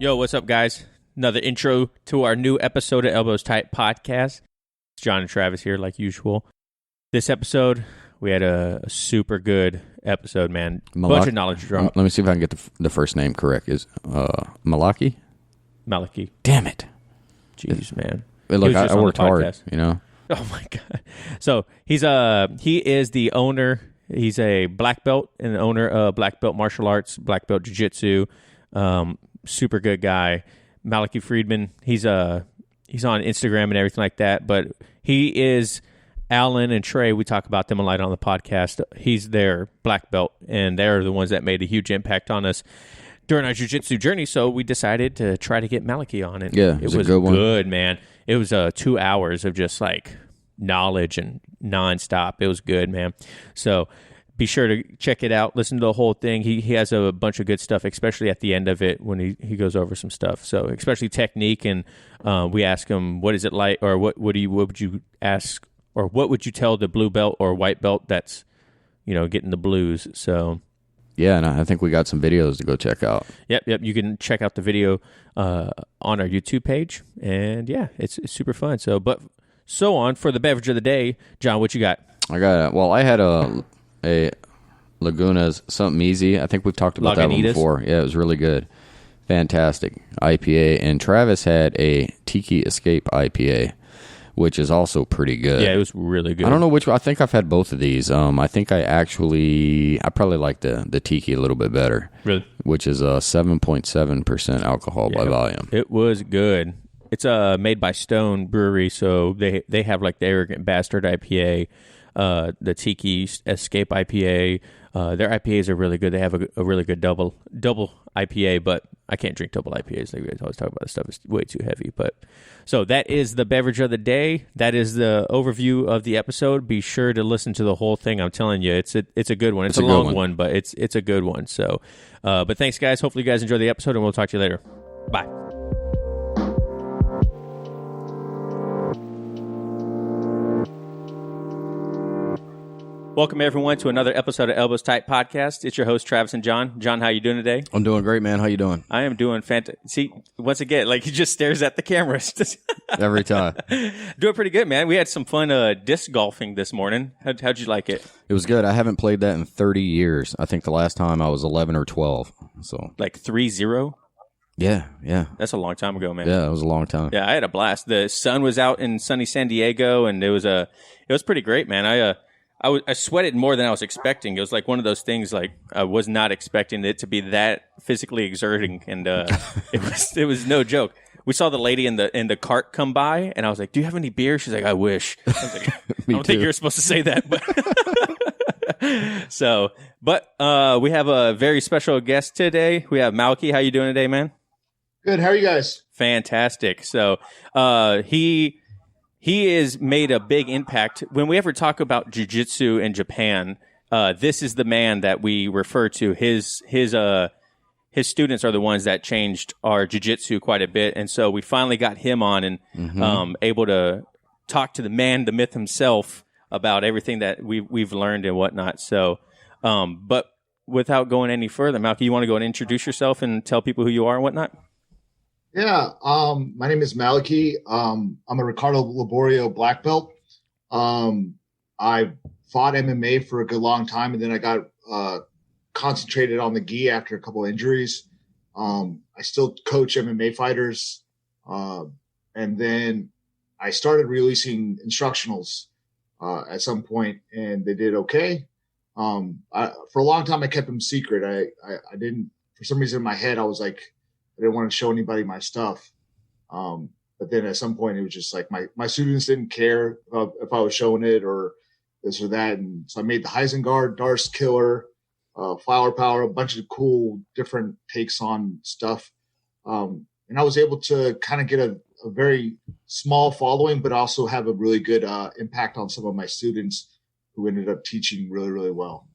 Yo, what's up, guys? Another intro to our new episode of Elbows Tight Podcast. It's John and Travis here, like usual. This episode, we had a super good episode, man. Bunch of knowledge drop. Let me see if I can get the first name correct. Is Malachy? Malachy. Damn it. Jeez, man. Look, I worked hard, you know? Oh, my God. So, he is the owner. He's a black belt and the owner of Black Belt Martial Arts, Black Belt Jiu-Jitsu. Super good guy. Malachy Friedman. He's on Instagram and everything like that, but he is Alan and Trey. We talk about them a lot on the podcast. He's their black belt, and they're the ones that made a huge impact on us during our jiu-jitsu journey, so we decided to try to get Malachy on it. Yeah, it was a good one. Good, man. It was 2 hours of just like knowledge and nonstop. It was good, man. So be sure to check it out. Listen to the whole thing. He has a bunch of good stuff, especially at the end of it when he goes over some stuff. So especially technique, and we ask him, what is it like, or what would you ask, or what would you tell the blue belt or white belt that's, getting the blues. So yeah, and I think we got some videos to go check out. Yep. You can check out the video on our YouTube page, and yeah, it's super fun. So on for the beverage of the day, John, what you got? I had a Laguna's something easy. I think we've talked about that one before. Yeah, it was really good. Fantastic IPA. And Travis had a Tiki Escape IPA, which is also pretty good. Yeah, it was really good. I don't know which one. I think I've had both of these. I think I probably like the Tiki a little bit better. Really? Which is 7.7% alcohol by volume. It was good. It's made by Stone Brewery, so they have like the Arrogant Bastard IPA, the Tiki Escape IPA. Their IPAs are really good. They have a really good double IPA, but I can't drink double IPAs. Like we always talk about this stuff. It's way too heavy. But so that is the beverage of the day. That is the overview of the episode. Be sure to listen to the whole thing. I'm telling you, it's a good one. It's a long one, but it's a good one. So, but thanks, guys. Hopefully you guys enjoy the episode, and we'll talk to you later. Bye. Welcome, everyone, to another episode of Elbows Tight Podcast. It's your host, Travis and John. John, how you doing today? I'm doing great, man. How you doing? I am doing fantastic. See, once again, like he just stares at the camera. Every time. Doing pretty good, man. We had some fun disc golfing this morning. How'd you like it? It was good. I haven't played that in 30 years. I think the last time I was 11 or 12. So like 3-0? Yeah. That's a long time ago, man. Yeah, it was a long time. Yeah, I had a blast. The sun was out in sunny San Diego, and it was pretty great, man. I sweated more than I was expecting. It was like one of those things, like I was not expecting it to be that physically exerting, and it was no joke. We saw the lady in the cart come by, and I was like, "Do you have any beer?" She's like, "I wish." I was like, "I don't think you're supposed to say that." But we have a very special guest today. We have Malachy. How you doing today, man? Good. How are you guys? Fantastic. So He has made a big impact. When we ever talk about jiu-jitsu in Japan, this is the man that we refer to. His students are the ones that changed our jiu-jitsu quite a bit, and so we finally got him on and able to talk to the man, the myth himself, about everything that we've learned and whatnot. So, but without going any further, Malachy, you want to go and introduce yourself and tell people who you are and whatnot? Yeah, my name is Malachy. I'm a Ricardo Liborio Black Belt. I fought MMA for a good long time, and then I got concentrated on the gi after a couple of injuries. I still coach MMA fighters, and then I started releasing instructionals at some point, and they did okay. For a long time, I kept them secret. I didn't, for some reason in my head, I was like, I didn't want to show anybody my stuff. But then at some point it was just like my students didn't care if I was showing it or this or that. And so I made the HeisenGuard, Darce Killer, Flower Power, a bunch of cool different takes on stuff. And I was able to kind of get a very small following, but also have a really good impact on some of my students who ended up teaching really, really well.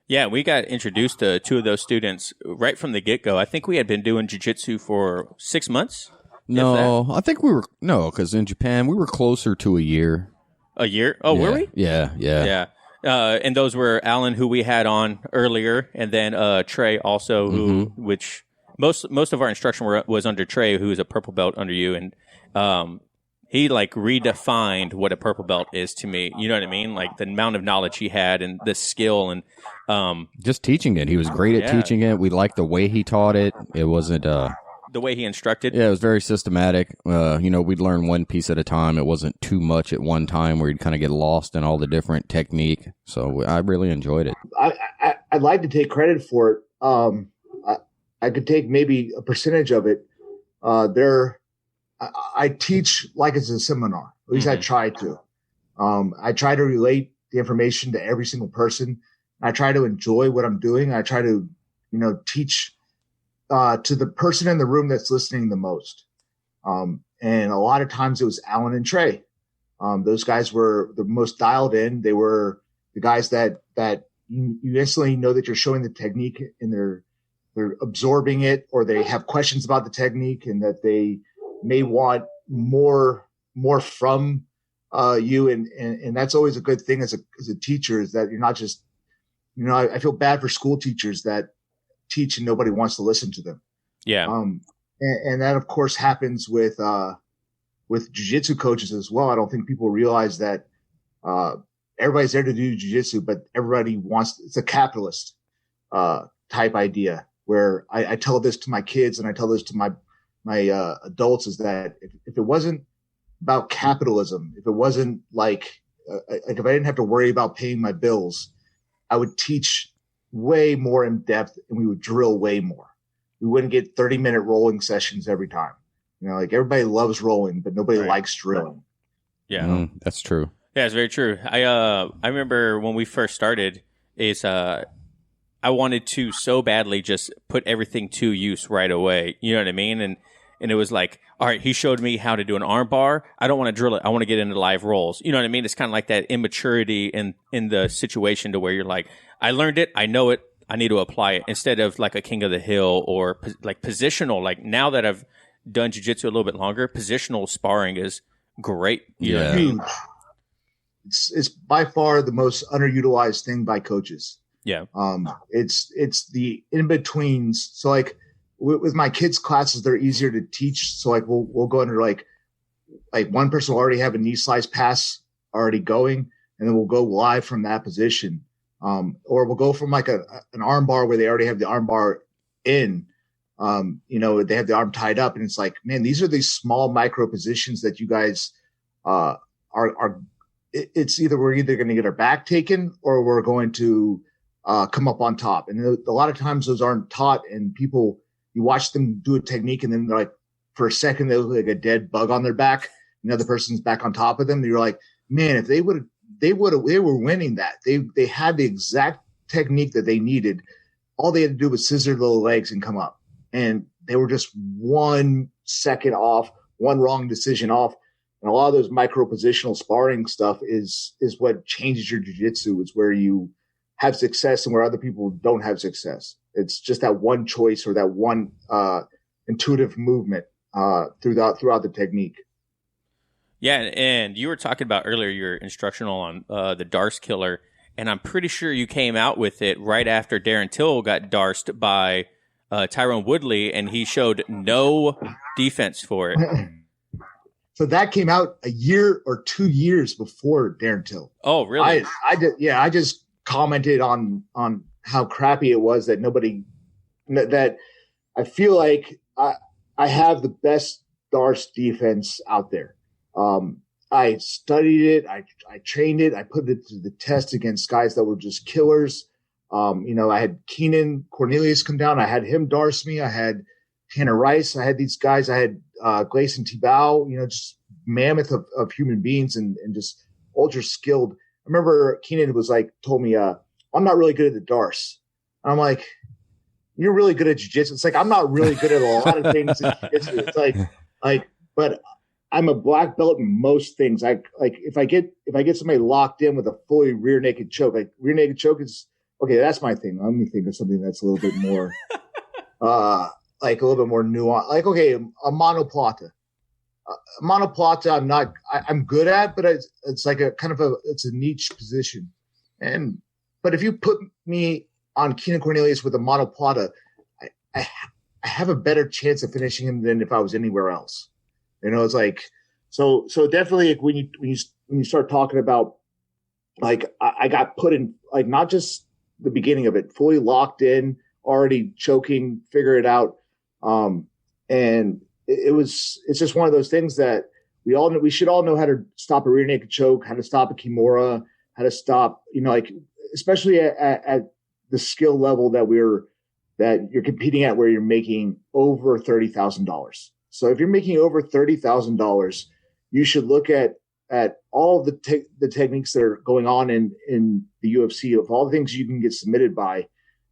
Yeah, we got introduced to two of those students right from the get-go. I think we had been doing jiu-jitsu for 6 months. No, I think because in Japan we were closer to a year. A year? Oh, yeah. Were we? Yeah. And those were Alan, who we had on earlier, and then Trey also, which most of our instruction was under Trey, who is a purple belt under you, and he like redefined what a purple belt is to me. You know what I mean? Like the amount of knowledge he had and the skill and just teaching it. He was great at teaching it. We liked the way he taught it. It wasn't the way he instructed. Yeah, it was very systematic. We'd learn one piece at a time. It wasn't too much at one time where you'd kind of get lost in all the different technique. So I really enjoyed it. I'd like to take credit for it. I could take maybe a percentage of it. I teach like it's a seminar. At least I try to. I try to relate the information to every single person. I try to enjoy what I'm doing. I try to, teach to the person in the room that's listening the most. And a lot of times it was Alan and Trey. Those guys were the most dialed in. They were the guys that you instantly know that you're showing the technique and they're absorbing it, or they have questions about the technique and that they may want more from you. And that's always a good thing as a teacher, is that you're not just, I feel bad for school teachers that teach and nobody wants to listen to them. Yeah. And that of course happens with jiu-jitsu coaches as well. I don't think people realize that, everybody's there to do jiu-jitsu, but everybody it's a capitalist, type idea where I tell this to my kids and I tell this to my adults, is that if it wasn't about capitalism, if it wasn't like if I didn't have to worry about paying my bills, I would teach way more in depth and we would drill way more. We wouldn't get 30-minute rolling sessions every time. Like everybody loves rolling, but nobody likes drilling. Yeah, that's true. Yeah, it's very true. I remember when we first started, I wanted to so badly just put everything to use right away. You know what I mean? And it was like, all right, he showed me how to do an arm bar. I don't want to drill it. I want to get into live rolls. You know what I mean? It's kind of like that immaturity in the situation to where you're like, I learned it. I know it. I need to apply it, instead of like a king of the hill or like positional. Like now that I've done jiu-jitsu a little bit longer, positional sparring is great. You know what I mean? It's by far the most underutilized thing by coaches. Yeah. It's the in-betweens. So like with my kids' classes, they're easier to teach. So like we'll go under like one person will already have a knee slice pass already going, and then we'll go live from that position. Or we'll go from like an arm bar where they already have the arm bar in, they have the arm tied up, and it's like, man, these are these small micro positions that you guys, it's either we're either going to get our back taken or we're going to, come up on top. And a lot of times those aren't taught, and you watch them do a technique and then they're like, for a second, they look like a dead bug on their back. Another person's back on top of them. And you're like, man, if they were winning that. They had the exact technique that they needed. All they had to do was scissor the legs and come up. And they were just 1 second off, one wrong decision off. And a lot of those micro positional sparring stuff is what changes your jiu-jitsu. It's where you have success and where other people don't have success. It's just that one choice or that one intuitive movement throughout the technique. Yeah, and you were talking about earlier your instructional on the Darce Killer, and I'm pretty sure you came out with it right after Darren Till got darced by Tyrone Woodley, and he showed no defense for it. So that came out a year or 2 years before Darren Till. Oh, really? I just commented on how crappy it was that I feel like I have the best Darce defense out there. I studied it. I trained it. I put it to the test against guys that were just killers. I had Keenan Cornelius come down. I had him darce me. I had Tanner Rice. I had these guys. I had Gleison Tibau, just mammoth of human beings and just ultra skilled. I remember Keenan told me, I'm not really good at the darce. And I'm like, you're really good at jiu-jitsu. It's like, I'm not really good at a lot of things in jiu-jitsu. It's but I'm a black belt in most things. If I get somebody locked in with a fully rear naked choke, rear naked choke is okay. That's my thing. Let me think of something that's a little bit more, a little bit more nuanced. Okay, a monoplata. Monoplata, I'm good at, but it's like it's a niche position. But if you put me on Keenan Cornelius with a monoplata, I have a better chance of finishing him than if I was anywhere else. It's like, so definitely like when you start talking about, like, I got put in, like, not just the beginning of it, fully locked in, already choking, figure it out. And it's just one of those things that we should all know how to stop a rear naked choke, how to stop a Kimura, how to stop, like, especially at the skill level that you're competing at, where you're making over $30,000. So if you're making over $30,000, you should look at all the techniques that are going on in the UFC, of all the things you can get submitted by,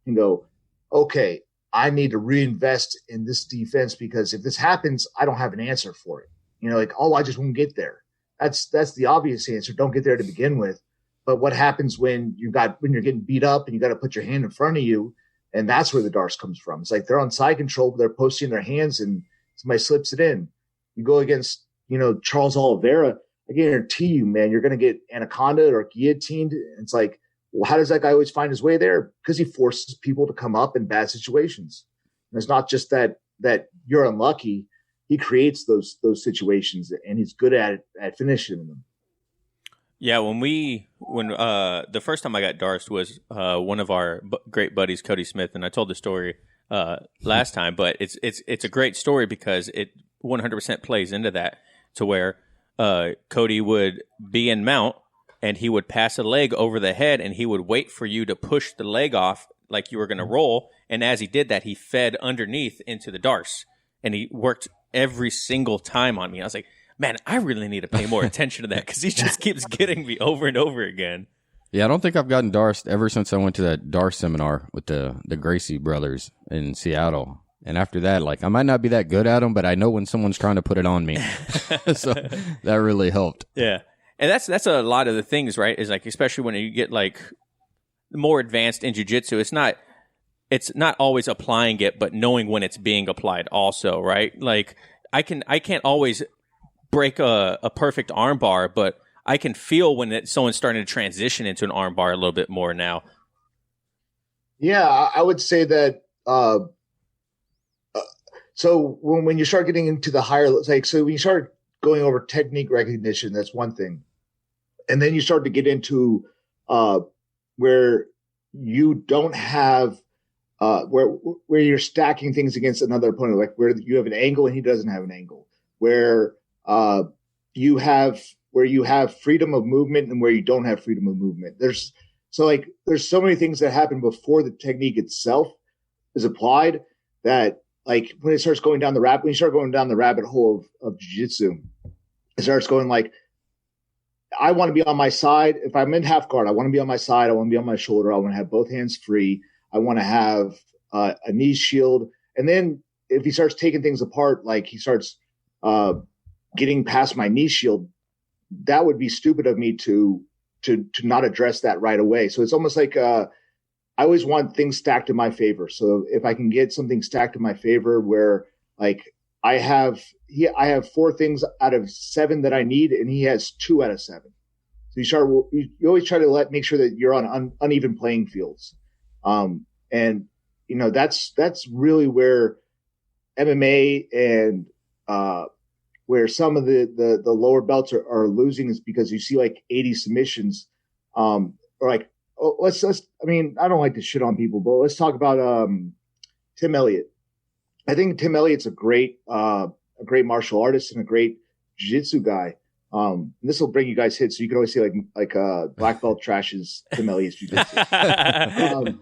and go, okay, I need to reinvest in this defense, because if this happens, I don't have an answer for it. Like, oh, I just won't get there. That's the obvious answer. Don't get there to begin with. But what happens when you're getting beat up and you got to put your hand in front of you? And that's where the Darce comes from. It's like they're on side control, but they're posting their hands and somebody slips it in. You go against, Charles Oliveira, I guarantee you, man, you're going to get anaconda or guillotined. It's like, well, how does that guy always find his way there? Because he forces people to come up in bad situations. And it's not just that you're unlucky. He creates those situations, and he's good at finishing them. Yeah, when the first time I got Darce was one of our great buddies, Cody Smith, and I told the story last time, but it's a great story because it 100% plays into that, to where Cody would be in mount and he would pass a leg over the head and he would wait for you to push the leg off like you were going to roll, and as he did that, he fed underneath into the Darce, and he worked every single time on me. I was like, man, I really need to pay more attention to that, because he just keeps getting me over and over again. Yeah, I don't think I've gotten Darce ever since I went to that Darce seminar with the Gracie brothers in Seattle. And after that, like, I might not be that good at them, but I know when someone's trying to put it on me. So that really helped. Yeah. And that's a lot of the things, right? Is like, especially when you get like more advanced in jiu-jitsu, it's not always applying it, but knowing when it's being applied also, right? Like, I can't always break a perfect arm bar, but I can feel when someone's starting to transition into an arm bar a little bit more now. Yeah, I would say that. So when you start getting into the higher, like, so when you start going over technique recognition, that's one thing, and then you start to get into where you don't have where you're stacking things against another opponent, like where you have an angle and he doesn't have an angle, where you have freedom of movement and where you don't have freedom of movement. There's so many things that happen before the technique itself is applied, that, like, when it starts going down the rabbit, when you start going down the rabbit hole of jiu-jitsu, it starts going like, I want to be on my side. If I'm in half guard, I want to be on my side. I want to be on my shoulder. I want to have both hands free. I want to have a knee shield. And then if he starts taking things apart, like he starts getting past my knee shield, that would be stupid of me to not address that right away. So it's almost like I always want things stacked in my favor. So if I can get something stacked in my favor, where, like, I have 4 things out of 7 that I need, and he has 2 out of 7. So you always try to make sure that you're on uneven playing fields. And that's really where MMA and where some of the lower belts are losing, is because you see like 80 submissions, or like, let's I mean, I don't like to shit on people, but let's talk about Tim Elliott. I think Tim Elliott's a great martial artist and a great jiu-jitsu guy. And this will bring you guys hits, so you can always see like black belt trashes Tim Elliott's jiu-jitsu.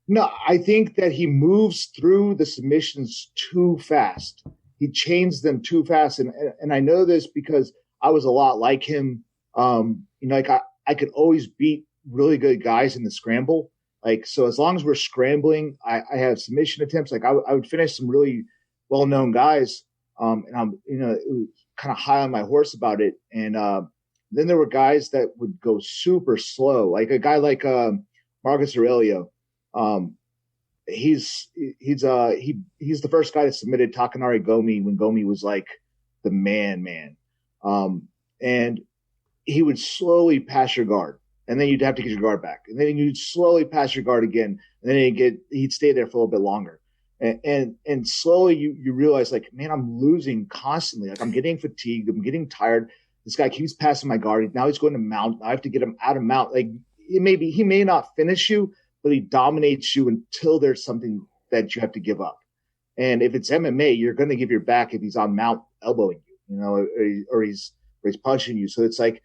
No, I think that he moves through the submissions too fast. He chains them too fast, and I know this because I was a lot like him. Like I could always beat really good guys in the scramble. Like, so as long as we're scrambling, I have submission attempts. Like I would finish some really well-known guys, and I'm it was kind of high on my horse about it. And then there were guys that would go super slow, like a guy like Marcus Aurelio. He's the first guy that submitted Takanori Gomi when Gomi was like the man. And he would slowly pass your guard, and then you'd have to get your guard back, and then you'd slowly pass your guard again, and then he'd stay there for a little bit longer. And slowly you realize, like, man, I'm losing constantly. Like, I'm getting fatigued. I'm getting tired. This guy keeps passing my guard. Now he's going to mount. I have to get him out of mount. Like, he may not finish you, but he dominates you until there's something that you have to give up. And if it's MMA, you're going to give your back if he's on mount elbowing you, or he's punching you. So it's like,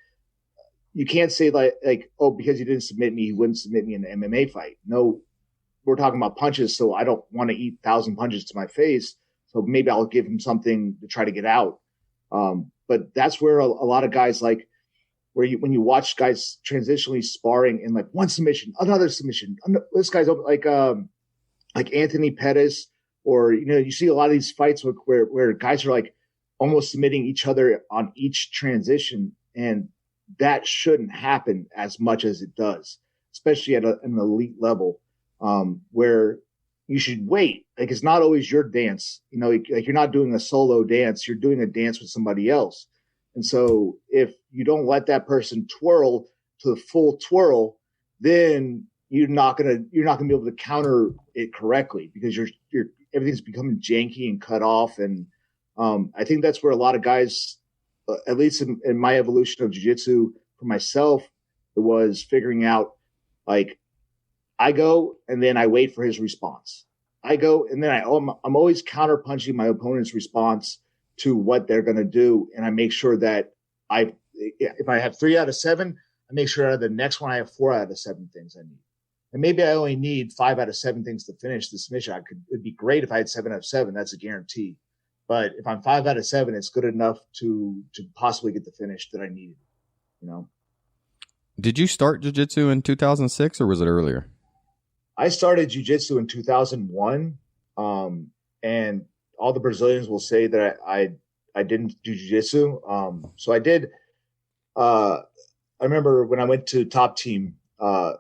you can't say like, oh, because he didn't submit me, he wouldn't submit me in an MMA fight. No, we're talking about punches, so I don't want to eat 1,000 punches to my face. So maybe I'll give him something to try to get out. But that's where a lot of guys, like, when you watch guys transitionally sparring in like one submission, another submission, this guy's like Anthony Pettis, or, you see a lot of these fights where guys are like almost submitting each other on each transition. And that shouldn't happen as much as it does, especially at an elite level. Where you should wait. Like, it's not always your dance, like you're not doing a solo dance, you're doing a dance with somebody else. And so if you don't let that person twirl to the full twirl, then you're not going to be able to counter it correctly, because everything's becoming janky and cut off. And, I think that's where a lot of guys, at least in my evolution of jiu-jitsu for myself, it was figuring out, like, I go and then I wait for his response. I go and then I'm always counter punching my opponent's response to what they're going to do. And I make sure that if I have 3 out of 7, I make sure out of the next one I have 4 out of 7 things I need. And maybe I only need 5 out of 7 things to finish the submission. It'd be great if I had 7 out of 7. That's a guarantee. But if I'm 5 out of 7, it's good enough to possibly get the finish that I needed. Did you start jiu-jitsu in 2006 or was it earlier? I started jiu-jitsu in 2001, and all the Brazilians will say that I didn't do jiu-jitsu. So I did. I remember when I went to Top Team, the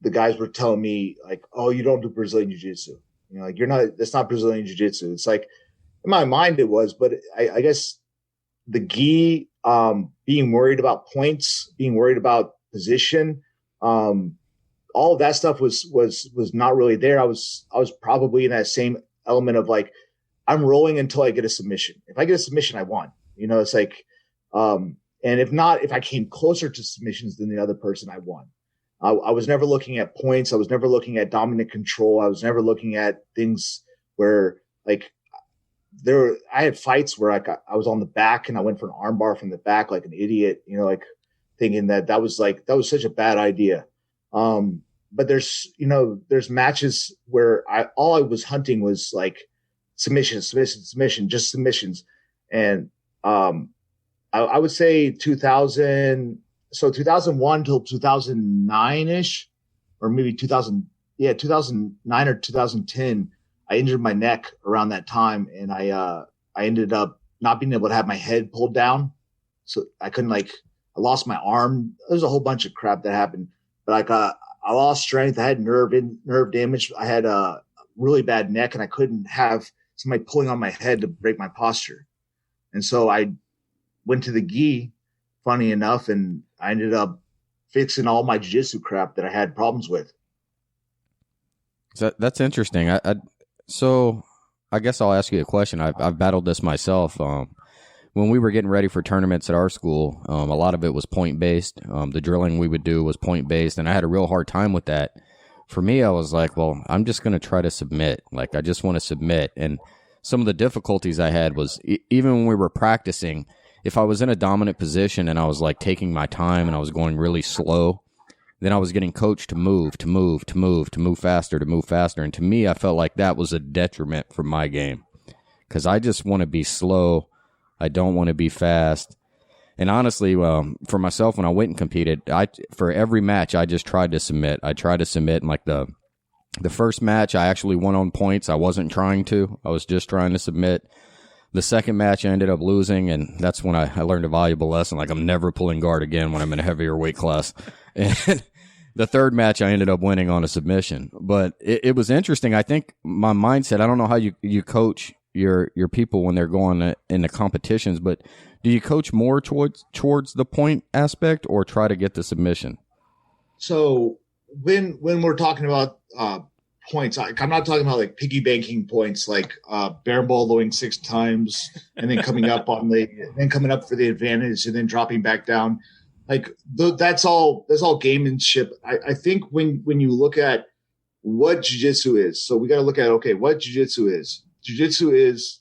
guys were telling me, like, "Oh, you don't do Brazilian jiu-jitsu. Like, that's not Brazilian jiu-jitsu." It's like, in my mind it was, but I guess the gi, being worried about points, being worried about position, all of that stuff was not really there. I was probably in that same element of, like, I'm rolling until I get a submission. If I get a submission, I won. It's like, and if not, if I came closer to submissions than the other person, I won. I was never looking at points. I was never looking at dominant control. I was never looking at things where, like, I had fights where I was on the back and I went for an armbar from the back like an idiot, like, thinking that was such a bad idea. But there's matches where all I was hunting was like submission, just submissions. And, I would say 2001 till 2009 ish, or maybe 2009 or 2010, I injured my neck around that time. And I ended up not being able to have my head pulled down. So I couldn't, I lost my arm. There's a whole bunch of crap that happened, but I lost strength. I had nerve damage. I had a really bad neck, and I couldn't have somebody pulling on my head to break my posture. And so I went to the gi, funny enough, and I ended up fixing all my jiu-jitsu crap that I had problems with. That's interesting. So I guess I'll ask you a question. I've battled this myself. When we were getting ready for tournaments at our school, a lot of it was point-based. The drilling we would do was point-based, and I had a real hard time with that. For me, I was like, well, I'm just going to try to submit. Like, I just want to submit. And some of the difficulties I had was, even when we were practicing, if I was in a dominant position and I was, like, taking my time and I was going really slow, then I was getting coached to move faster. And to me, I felt like that was a detriment for my game, because I just want to be slow. I don't want to be fast. And honestly, for myself, when I went and competed, for every match, I just tried to submit. I tried to submit. And like the first match, I actually won on points. I wasn't trying to. I was just trying to submit. The second match, I ended up losing, and that's when I learned a valuable lesson. Like, I'm never pulling guard again when I'm in a heavier weight class. And the third match, I ended up winning on a submission. But it was interesting. I think my mindset, I don't know how you coach your people when they're going into competitions, but do you coach more towards the point aspect or try to get the submission? So when we're talking about points. I'm not talking about like piggy banking points, like barrel bowling 6 times and then coming up for the advantage and then dropping back down. Like that's all gamemanship. I think when you look at what jiu-jitsu is, so we got to look at, okay, what jiu-jitsu is. Jiu-jitsu is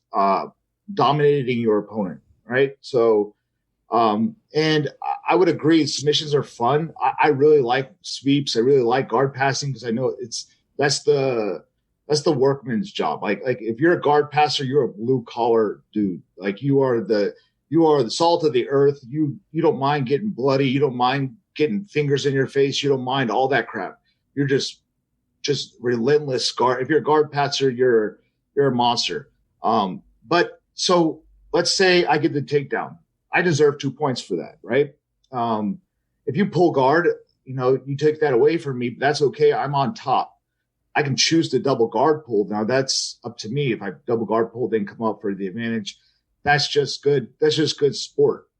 dominating your opponent, right? So, and I would agree, submissions are fun. I really like sweeps. I really like guard passing because I know that's the workman's job. Like if you're a guard passer, you're a blue collar dude. Like you are the salt of the earth. You don't mind getting bloody. You don't mind getting fingers in your face. You don't mind all that crap. You're just relentless guard. If you're a guard passer, you're a monster. But so let's say I get the takedown. I deserve 2 points for that, right? If you pull guard, you take that away from me, but that's okay. I'm on top. I can choose to double guard pull. Now that's up to me. If I double guard pull, then come up for the advantage. That's just good. That's just good sport.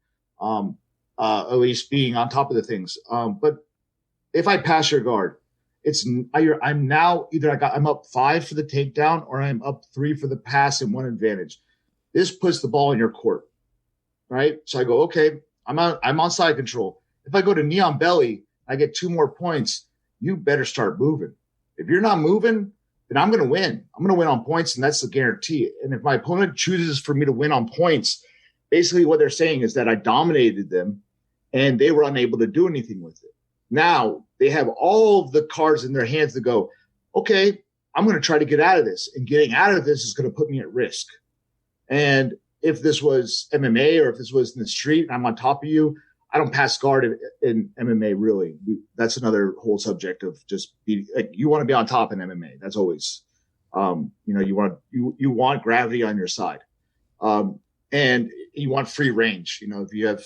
At least being on top of the things. But if I pass your guard, I'm now either I'm up 5 for the takedown or I'm up 3 for the pass and 1 advantage. This puts the ball in your court, right? So I go, okay, I'm on side control. If I go to knee on belly, I get 2 more points. You better start moving. If you're not moving, then I'm going to win. I'm going to win on points, and that's the guarantee. And if my opponent chooses for me to win on points, basically what they're saying is that I dominated them, and they were unable to do anything with it. Now they have all of the cards in their hands to go, okay, I'm going to try to get out of this. And getting out of this is going to put me at risk. And if this was MMA or if this was in the street and I'm on top of you, I don't pass guard in MMA, really. That's another whole subject of just you want to be on top in MMA. That's always, you want gravity on your side. And you want free range.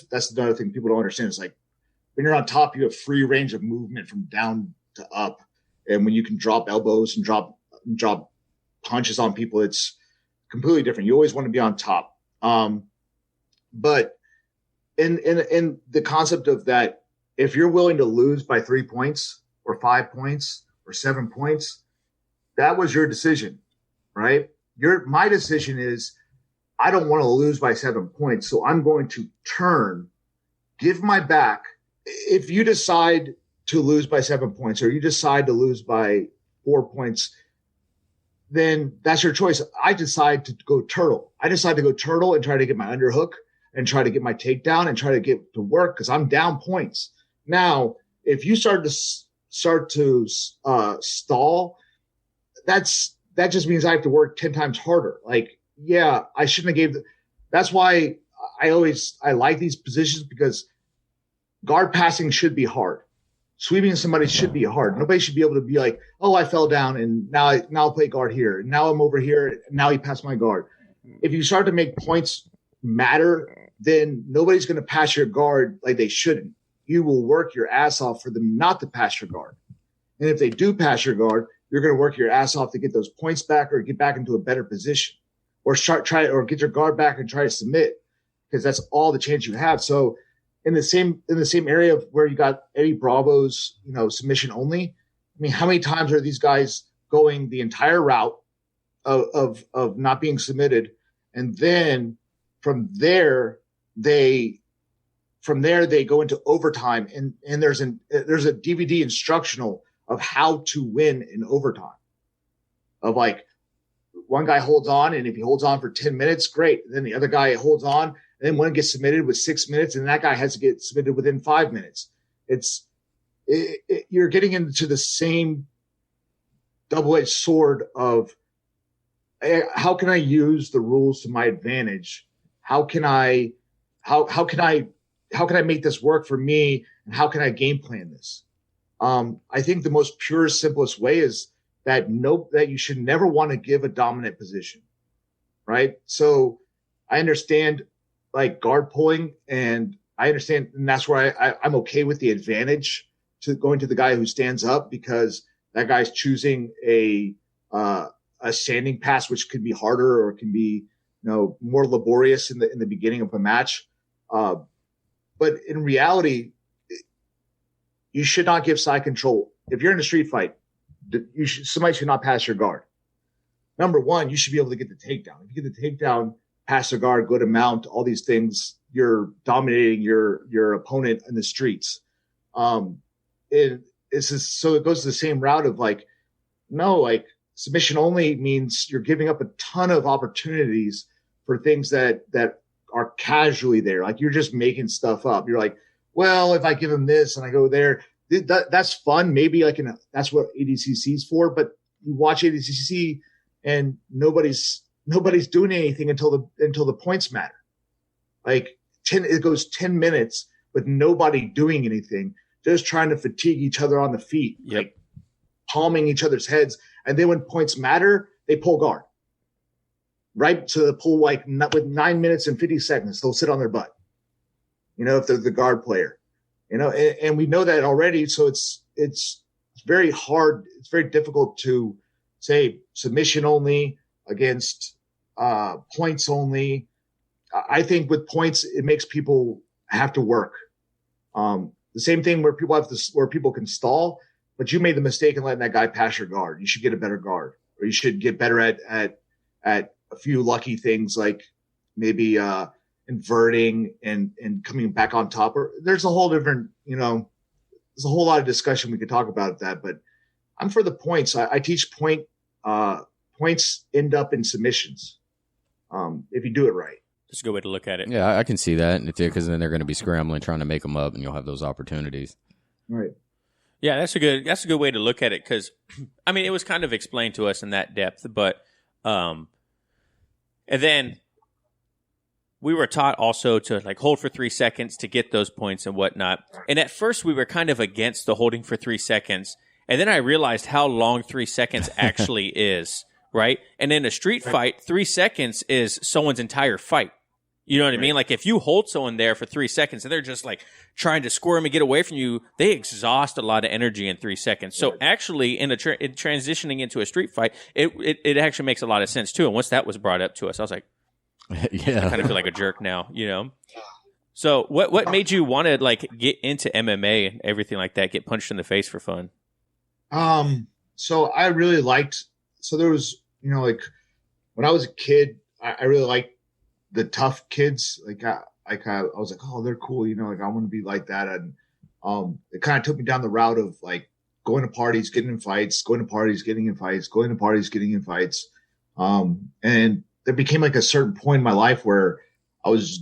That's another thing people don't understand. It's like when you're on top, you have free range of movement from down to up. And when you can drop elbows and drop punches on people, it's completely different. You always want to be on top. But in the concept of that, if you're willing to lose by 3 points or 5 points or 7 points, that was your decision, right? My decision is I don't want to lose by 7 points. So I'm going to turn, give my back. If you decide to lose by 7 points or you decide to lose by 4 points, then that's your choice. I decide to go turtle. I decide to go turtle and try to get my underhook and try to get my takedown and try to get to work because I'm down points. Now, if you start to stall, that just means I have to work 10 times harder. Like, yeah, I shouldn't have that's why I like these positions because guard passing should be hard. Sweeping somebody should be hard. Nobody should be able to be like, oh, I fell down and now I'll play guard here. Now I'm over here. And now he passed my guard. If you start to make points matter, then nobody's going to pass your guard like they shouldn't. You will work your ass off for them not to pass your guard. And if they do pass your guard, you're going to work your ass off to get those points back or get back into a better position or or get your guard back and try to submit because that's all the chance you have. So in the same area of where you got Eddie Bravo's, submission only. I mean, how many times are these guys going the entire route of not being submitted, and then from there they go into overtime, and there's a DVD instructional of how to win in overtime. Of like one guy holds on, and if he holds on for 10 minutes, great. And then the other guy holds on. And then one gets submitted with 6 minutes, and that guy has to get submitted within 5 minutes. You're getting into the same double-edged sword of how can I use the rules to my advantage? How can I make this work for me? And how can I game plan this? I think the most pure, simplest way is that you should never want to give a dominant position, right? So I understand like guard pulling, and I understand, and that's where I'm okay with the advantage to going to the guy who stands up because that guy's choosing a standing pass, which could be harder or can be more laborious in the beginning of a match. But in reality, you should not give side control. If you're in a street fight, somebody should not pass your guard. Number one, you should be able to get the takedown. If you get the takedown, pass the guard, go to mount, all these things, you're dominating your opponent in the streets. It's just, so it goes the same route of like, no, like submission only means you're giving up a ton of opportunities for things that are casually there. Like you're just making stuff up. You're like, well, if I give him this and I go there, that's fun. Maybe like that's what ADCC is for. But you watch ADCC and nobody's doing anything until the points matter. Like it goes 10 minutes with nobody doing anything, just trying to fatigue each other on the feet, like palming each other's heads. And then when points matter, they pull guard. Right? So they pull like with 9 minutes and 50 seconds, they'll sit on their butt. If they're the guard player, and we know that already. So it's very hard. It's very difficult to say submission only against points only. I think with points, it makes people have to work. The same thing where people can stall, but you made the mistake in letting that guy pass your guard. You should get a better guard, or you should get better at a few lucky things like maybe inverting and coming back on top. Or there's a whole different, there's a whole lot of discussion we could talk about that. But I'm for the points. I teach points end up in submissions if you do it right. That's a good way to look at it. Yeah, I can see that, because then they're going to be scrambling, trying to make them up, and you'll have those opportunities. Right. Yeah, that's a good way to look at it, because, I mean, it was kind of explained to us in that depth, but and then we were taught also to like hold for 3 seconds to get those points and whatnot. And at first we were kind of against the holding for 3 seconds, and then I realized how long 3 seconds actually is, right? And in a street fight, 3 seconds is someone's entire fight. You know what I mean? Like if you hold someone there for 3 seconds and they're just like trying to squirm and get away from you, they exhaust a lot of energy in 3 seconds. So actually in transitioning into a street fight, it actually makes a lot of sense too. And once that was brought up to us, I was like, yeah, I kind of feel like a jerk now, So what made you want to like get into MMA and everything like that, get punched in the face for fun? So I really there was, like when I was a kid, I really liked the tough kids. I was like, oh, they're cool. Like I want to be like that. And, it kind of took me down the route of like going to parties, getting in fights, going to parties, getting in fights, going to parties, getting in fights. And there became like a certain point in my life where I was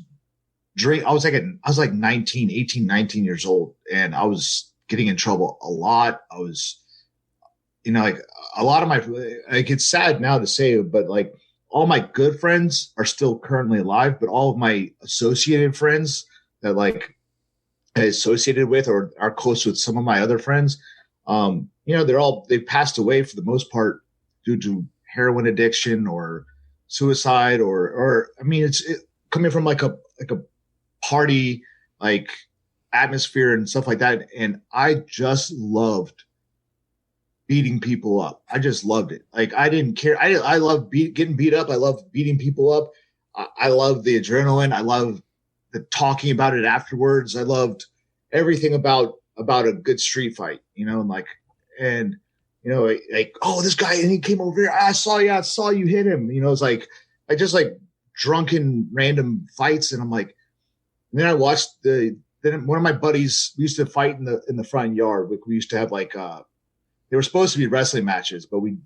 like 18, 19 years old, and I was getting in trouble a lot. I was, like a lot of like, it's sad now to say, but like all my good friends are still currently alive, but all of my associated friends that like I associated with or are close with some of my other friends, they've passed away for the most part due to heroin addiction or suicide or I mean, it's coming from like a party, like atmosphere and stuff like that. And I just loved beating people up. I just loved it. Like I didn't care. I love getting beat up. I love beating people up. I love the adrenaline. I love the talking about it afterwards. I loved everything about a good street fight, like, oh, this guy, and he came over here. I saw you hit him. It's like, I just like drunken random fights. And I'm like, and then I watched then one of my buddies, we used to fight in the front yard. We used to have like, they were supposed to be wrestling matches, but we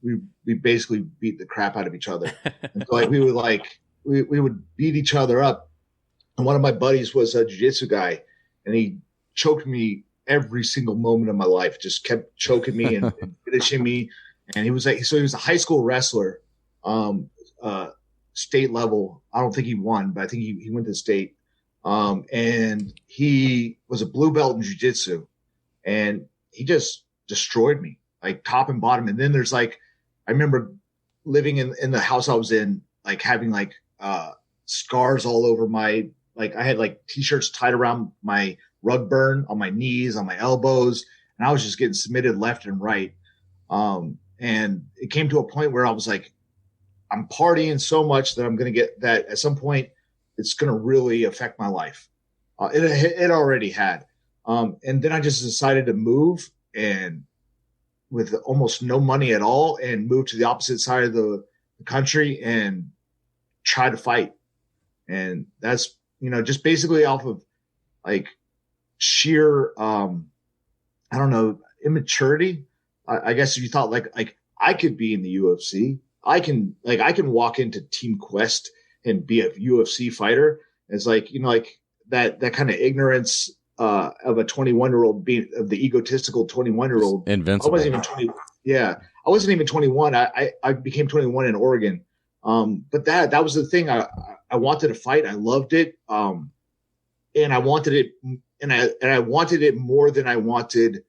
basically beat the crap out of each other. And so like, we would beat each other up. And one of my buddies was a jiu-jitsu guy, and he choked me every single moment of my life, just kept choking me and finishing me. And he was a high school wrestler, state level. I don't think he won, but I think he went to state. And he was a blue belt in jiu-jitsu, and he just destroyed me, like top and bottom. And then there's like, I remember living in the house I was in, like having like, scars all over I had like t-shirts tied around my rug burn on my knees, on my elbows, and I was just getting submitted left and right. And it came to a point where I was like, I'm partying so much that I'm going to get that at some point it's going to really affect my life. It already had. And then I just decided to move, and with almost no money at all and move to the opposite side of the country and try to fight. And that's, just basically off of like sheer, I don't know, immaturity. I guess if you thought like I could be in the UFC, I can walk into Team Quest and be a UFC fighter. It's like, like that kind of ignorance of a 21-year-old being of the egotistical 21-year-old. Invincible. I wasn't even 20. Yeah. I wasn't even 21. I became 21 in Oregon. But that was the thing. I wanted to fight. I loved it. And I wanted it and I wanted it more than I wanted,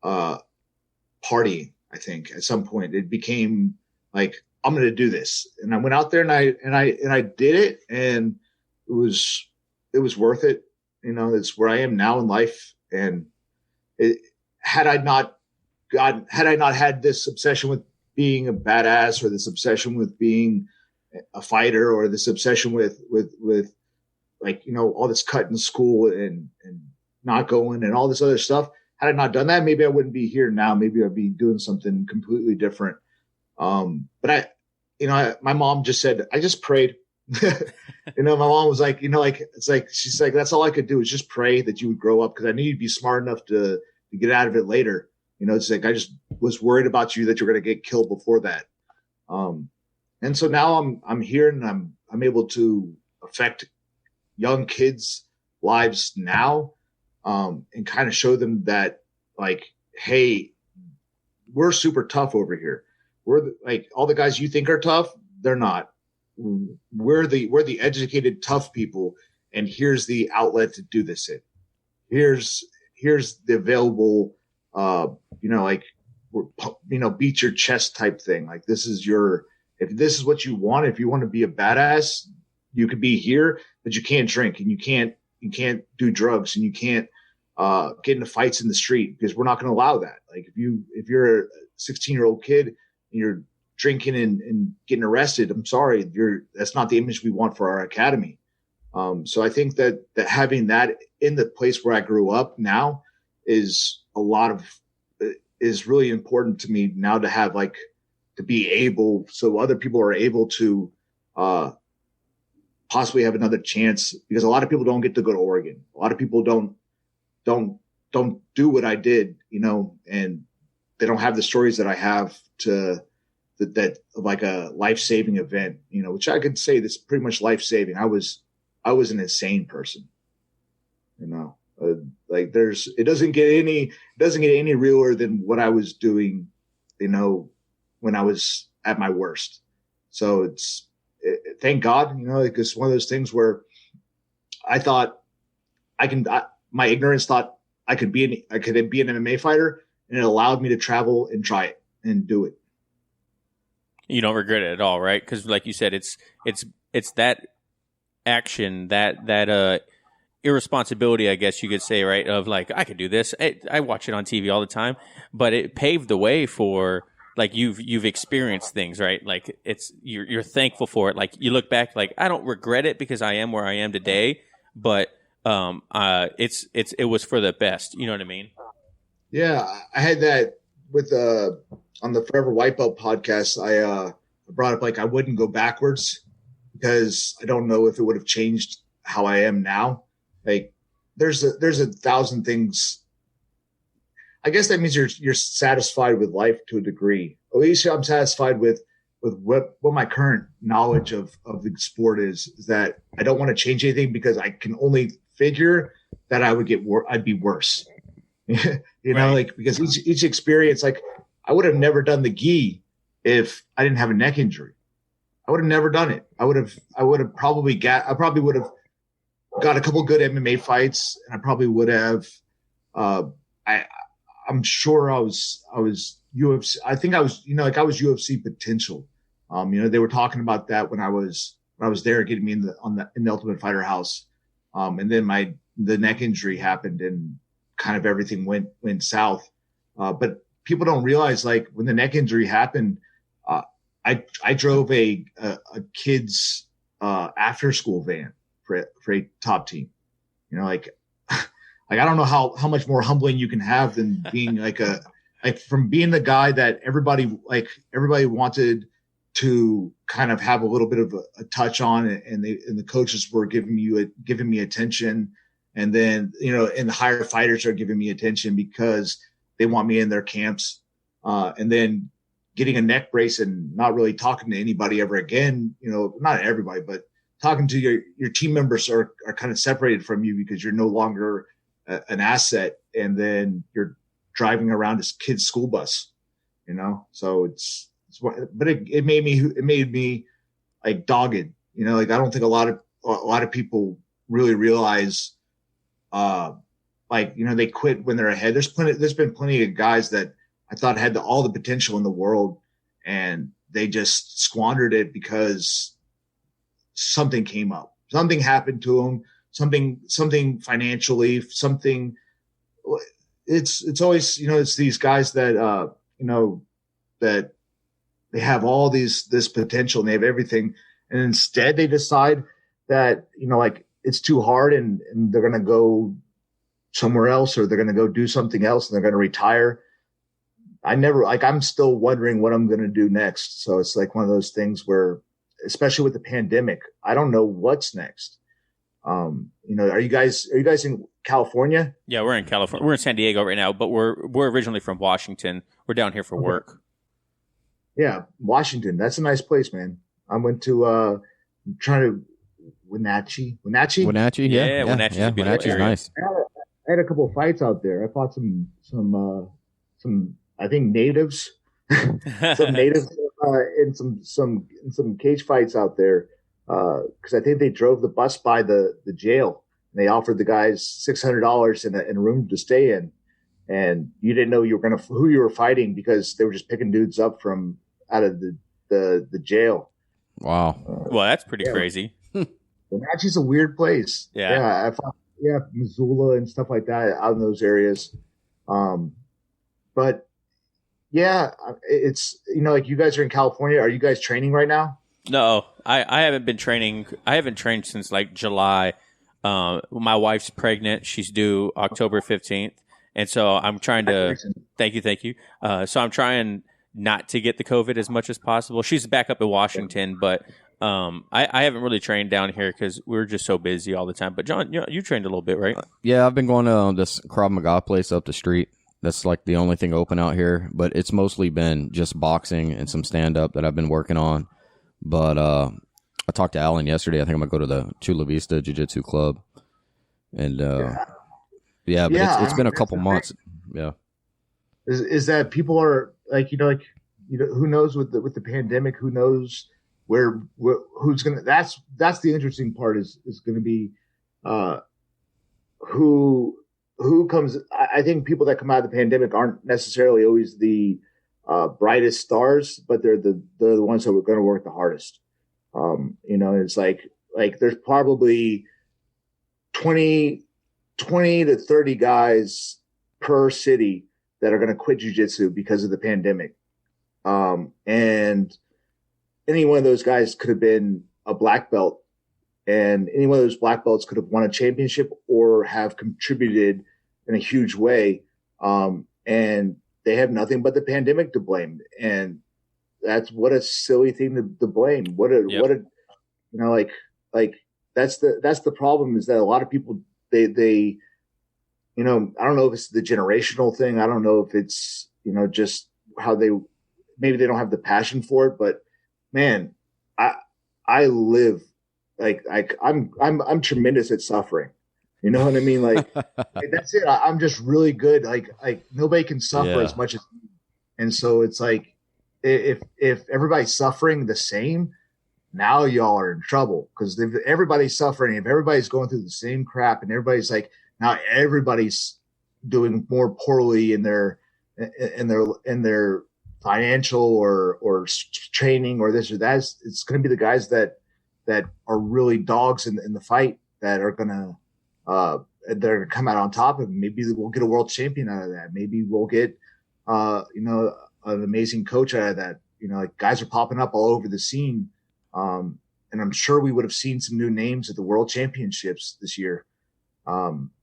partying. I think at some point it became like, I'm going to do this. And I went out there and I did it, and it was worth it. It's where I am now in life. And had I not had this obsession with being a badass, or this obsession with being a fighter, or this obsession with like, all this cut in school and not going and all this other stuff, had I not done that, maybe I wouldn't be here now. Maybe I'd be doing something completely different. But my mom just said, I just prayed. My mom was like, it's like, she's like, that's all I could do is just pray that you would grow up, because I knew you'd be smart enough to get out of it later. It's like, I just was worried about you, that you're going to get killed before that. And so now I'm here, and I'm able to affect young kids' lives now, and kind of show them that, like, hey, we're super tough over here. We're like, all the guys you think are tough, they're not. We're the educated, tough people, and here's the outlet to do this in. Here's the available, beat your chest type thing. Like, if this is what you want, if you want to be a badass, you could be here, but you can't drink, and you can't do drugs, and you can't get into fights in the street, because we're not going to allow that. Like, if you're a 16-year-old kid and you're drinking and getting arrested, I'm sorry, that's not the image we want for our academy. So I think that having that in the place where I grew up now is really important to me now, to have, like, to be able, so other people are able to possibly have another chance, because a lot of people don't get to go to Oregon. A lot of people don't do what I did, and they don't have the stories that I have that of like a life-saving event, which I could say this is pretty much life-saving. I was an insane person, like it doesn't get any realer than what I was doing, when I was at my worst. So thank God, like, it's one of those things where I thought my ignorance thought I could be an MMA fighter, and it allowed me to travel and try it and do it. You don't regret it at all, right? Because, like you said, it's that action, that irresponsibility, I guess you could say, right? Of like, I could do this. I watch it on TV all the time, but it paved the way for, like, you've experienced things, right? Like, you're thankful for it. Like, you look back, like, I don't regret it because I am where I am today, but it was for the best. You know what I mean? Yeah, I had that with on the Forever White Belt podcast. I brought up, like, I wouldn't go backwards, because I don't know if it would have changed how I am now. Like, there's a thousand things. I guess that means you're satisfied with life to a degree. At least I'm satisfied with what my current knowledge of the sport is that I don't want to change anything, because I can only figure that I'd be worse. Right. Like, because each experience, like, I would have never done the gi if I didn't have a neck injury. I would have never done it. I would have probably got a couple good MMA fights, and I probably would have, I'm sure I was UFC. I think I was, I was UFC potential. They were talking about that when I was there, getting me in the Ultimate Fighter house. And then the neck injury happened, and kind of everything went south. But people don't realize, like, when the neck injury happened, I drove a kid's after school van for a top team. Like I don't know how much more humbling you can have than being like a like from being the guy that everybody wanted to kind of have a little bit of a touch on, and the coaches were giving me attention. And then, and the higher fighters are giving me attention because they want me in their camps. And then getting a neck brace and not really talking to anybody ever again, not everybody, but talking to your team members are kind of separated from you because you're no longer an asset. And then you're driving around this kid's school bus, so but it made me like dogged, like I don't think a lot of people really realize, they quit when they're ahead. There's been plenty of guys that I thought had all the potential in the world, and they just squandered it because something came up, something happened to them, something financially, something. It's always, it's these guys that, that they have all this potential and they have everything. And instead they decide that, like it's too hard and they're going to go somewhere else, or they're going to go do something else and they're going to retire. I'm still wondering what I'm going to do next. So it's like one of those things where, especially with the pandemic, I don't know what's next. Are you guys in California? Yeah, we're in California. We're in San Diego right now, but we're originally from Washington. We're down here for work. Yeah, Washington. That's a nice place, man. I went to Wenatchee. Wenatchee, yeah. Wenatchee's nice. I had a couple of fights out there. I fought some I think natives, some natives in some cage fights out there. Because I think they drove the bus by the jail and they offered the guys $600 in a room to stay in, and you didn't know who you were fighting because they were just picking dudes up from out of the jail. Wow. Well, that's pretty crazy. Wenatchee's a weird place. Yeah. I fought, Missoula and stuff like that out in those areas. But yeah, it's, like you guys are in California. Are you guys training right now? No, I haven't been training. I haven't trained since like July. My wife's pregnant. She's due October 15th. And so I'm trying to, thank you. So I'm trying not to get the COVID as much as possible. She's back up in Washington, but I haven't really trained down here because we're just so busy all the time. But John, you trained a little bit, right? Yeah, I've been going to this Krav Maga place up the street. That's like the only thing open out here, but it's mostly been just boxing and some stand-up that I've been working on. But I talked to Alan yesterday. I think I'm going to go to the Chula Vista Jiu-Jitsu Club. And it's been a couple months. Yeah. Is that people are like, who knows with the pandemic, who knows who's going to, that's the interesting part is going to be who comes. I think people that come out of the pandemic aren't necessarily always the brightest stars, but they're the ones that are going to work the hardest. It's like there's probably 20 to 30 guys per city that are going to quit jiu-jitsu because of the pandemic. And any one of those guys could have been a black belt, and any one of those black belts could have won a championship or have contributed in a huge way. And they have nothing but the pandemic to blame. And that's what a silly thing to blame. That's the problem, is that a lot of people, they I don't know if it's the generational thing. I don't know if it's, just how maybe they don't have the passion for it, but man, I live I'm tremendous at suffering. You know what I mean? Like that's it. I'm just really good. Like nobody can suffer as much as me. And so it's like, if everybody's suffering the same, now y'all are in trouble, because if everybody's suffering, if everybody's going through the same crap, and everybody's like, now everybody's doing more poorly in their financial or training or this or that, it's going to be the guys that are really dogs in the fight that are going to they're come out on top of it. Maybe we'll get a world champion out of that. Maybe we'll get an amazing coach out of that. Like guys are popping up all over the scene. And I'm sure we would have seen some new names at the world championships this year.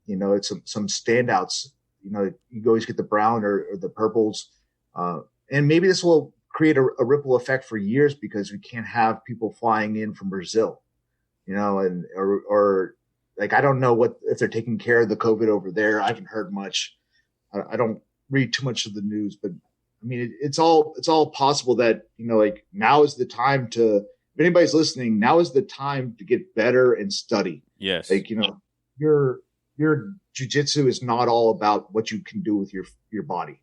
It's some standouts, you always get the brown or the purples. And maybe this will create a ripple effect for years because we can't have people flying in from Brazil, or like, I don't know if they're taking care of the COVID over there. I haven't heard much. I don't read too much of the news, but I mean, it's all possible that, like, now is the time if anybody's listening, now is the time to get better and study. Yes. Like, your jiu-jitsu is not all about what you can do with your body.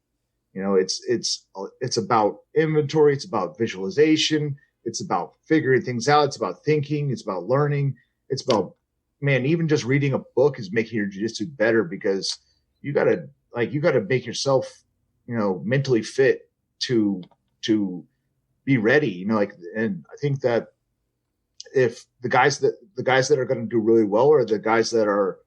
It's about inventory. It's about visualization. It's about figuring things out. It's about thinking. It's about learning. It's about, man, even just reading a book is making your jiu-jitsu better, because you gotta make yourself, mentally fit to be ready, and I think that if the guys that are going to do really well are the guys that are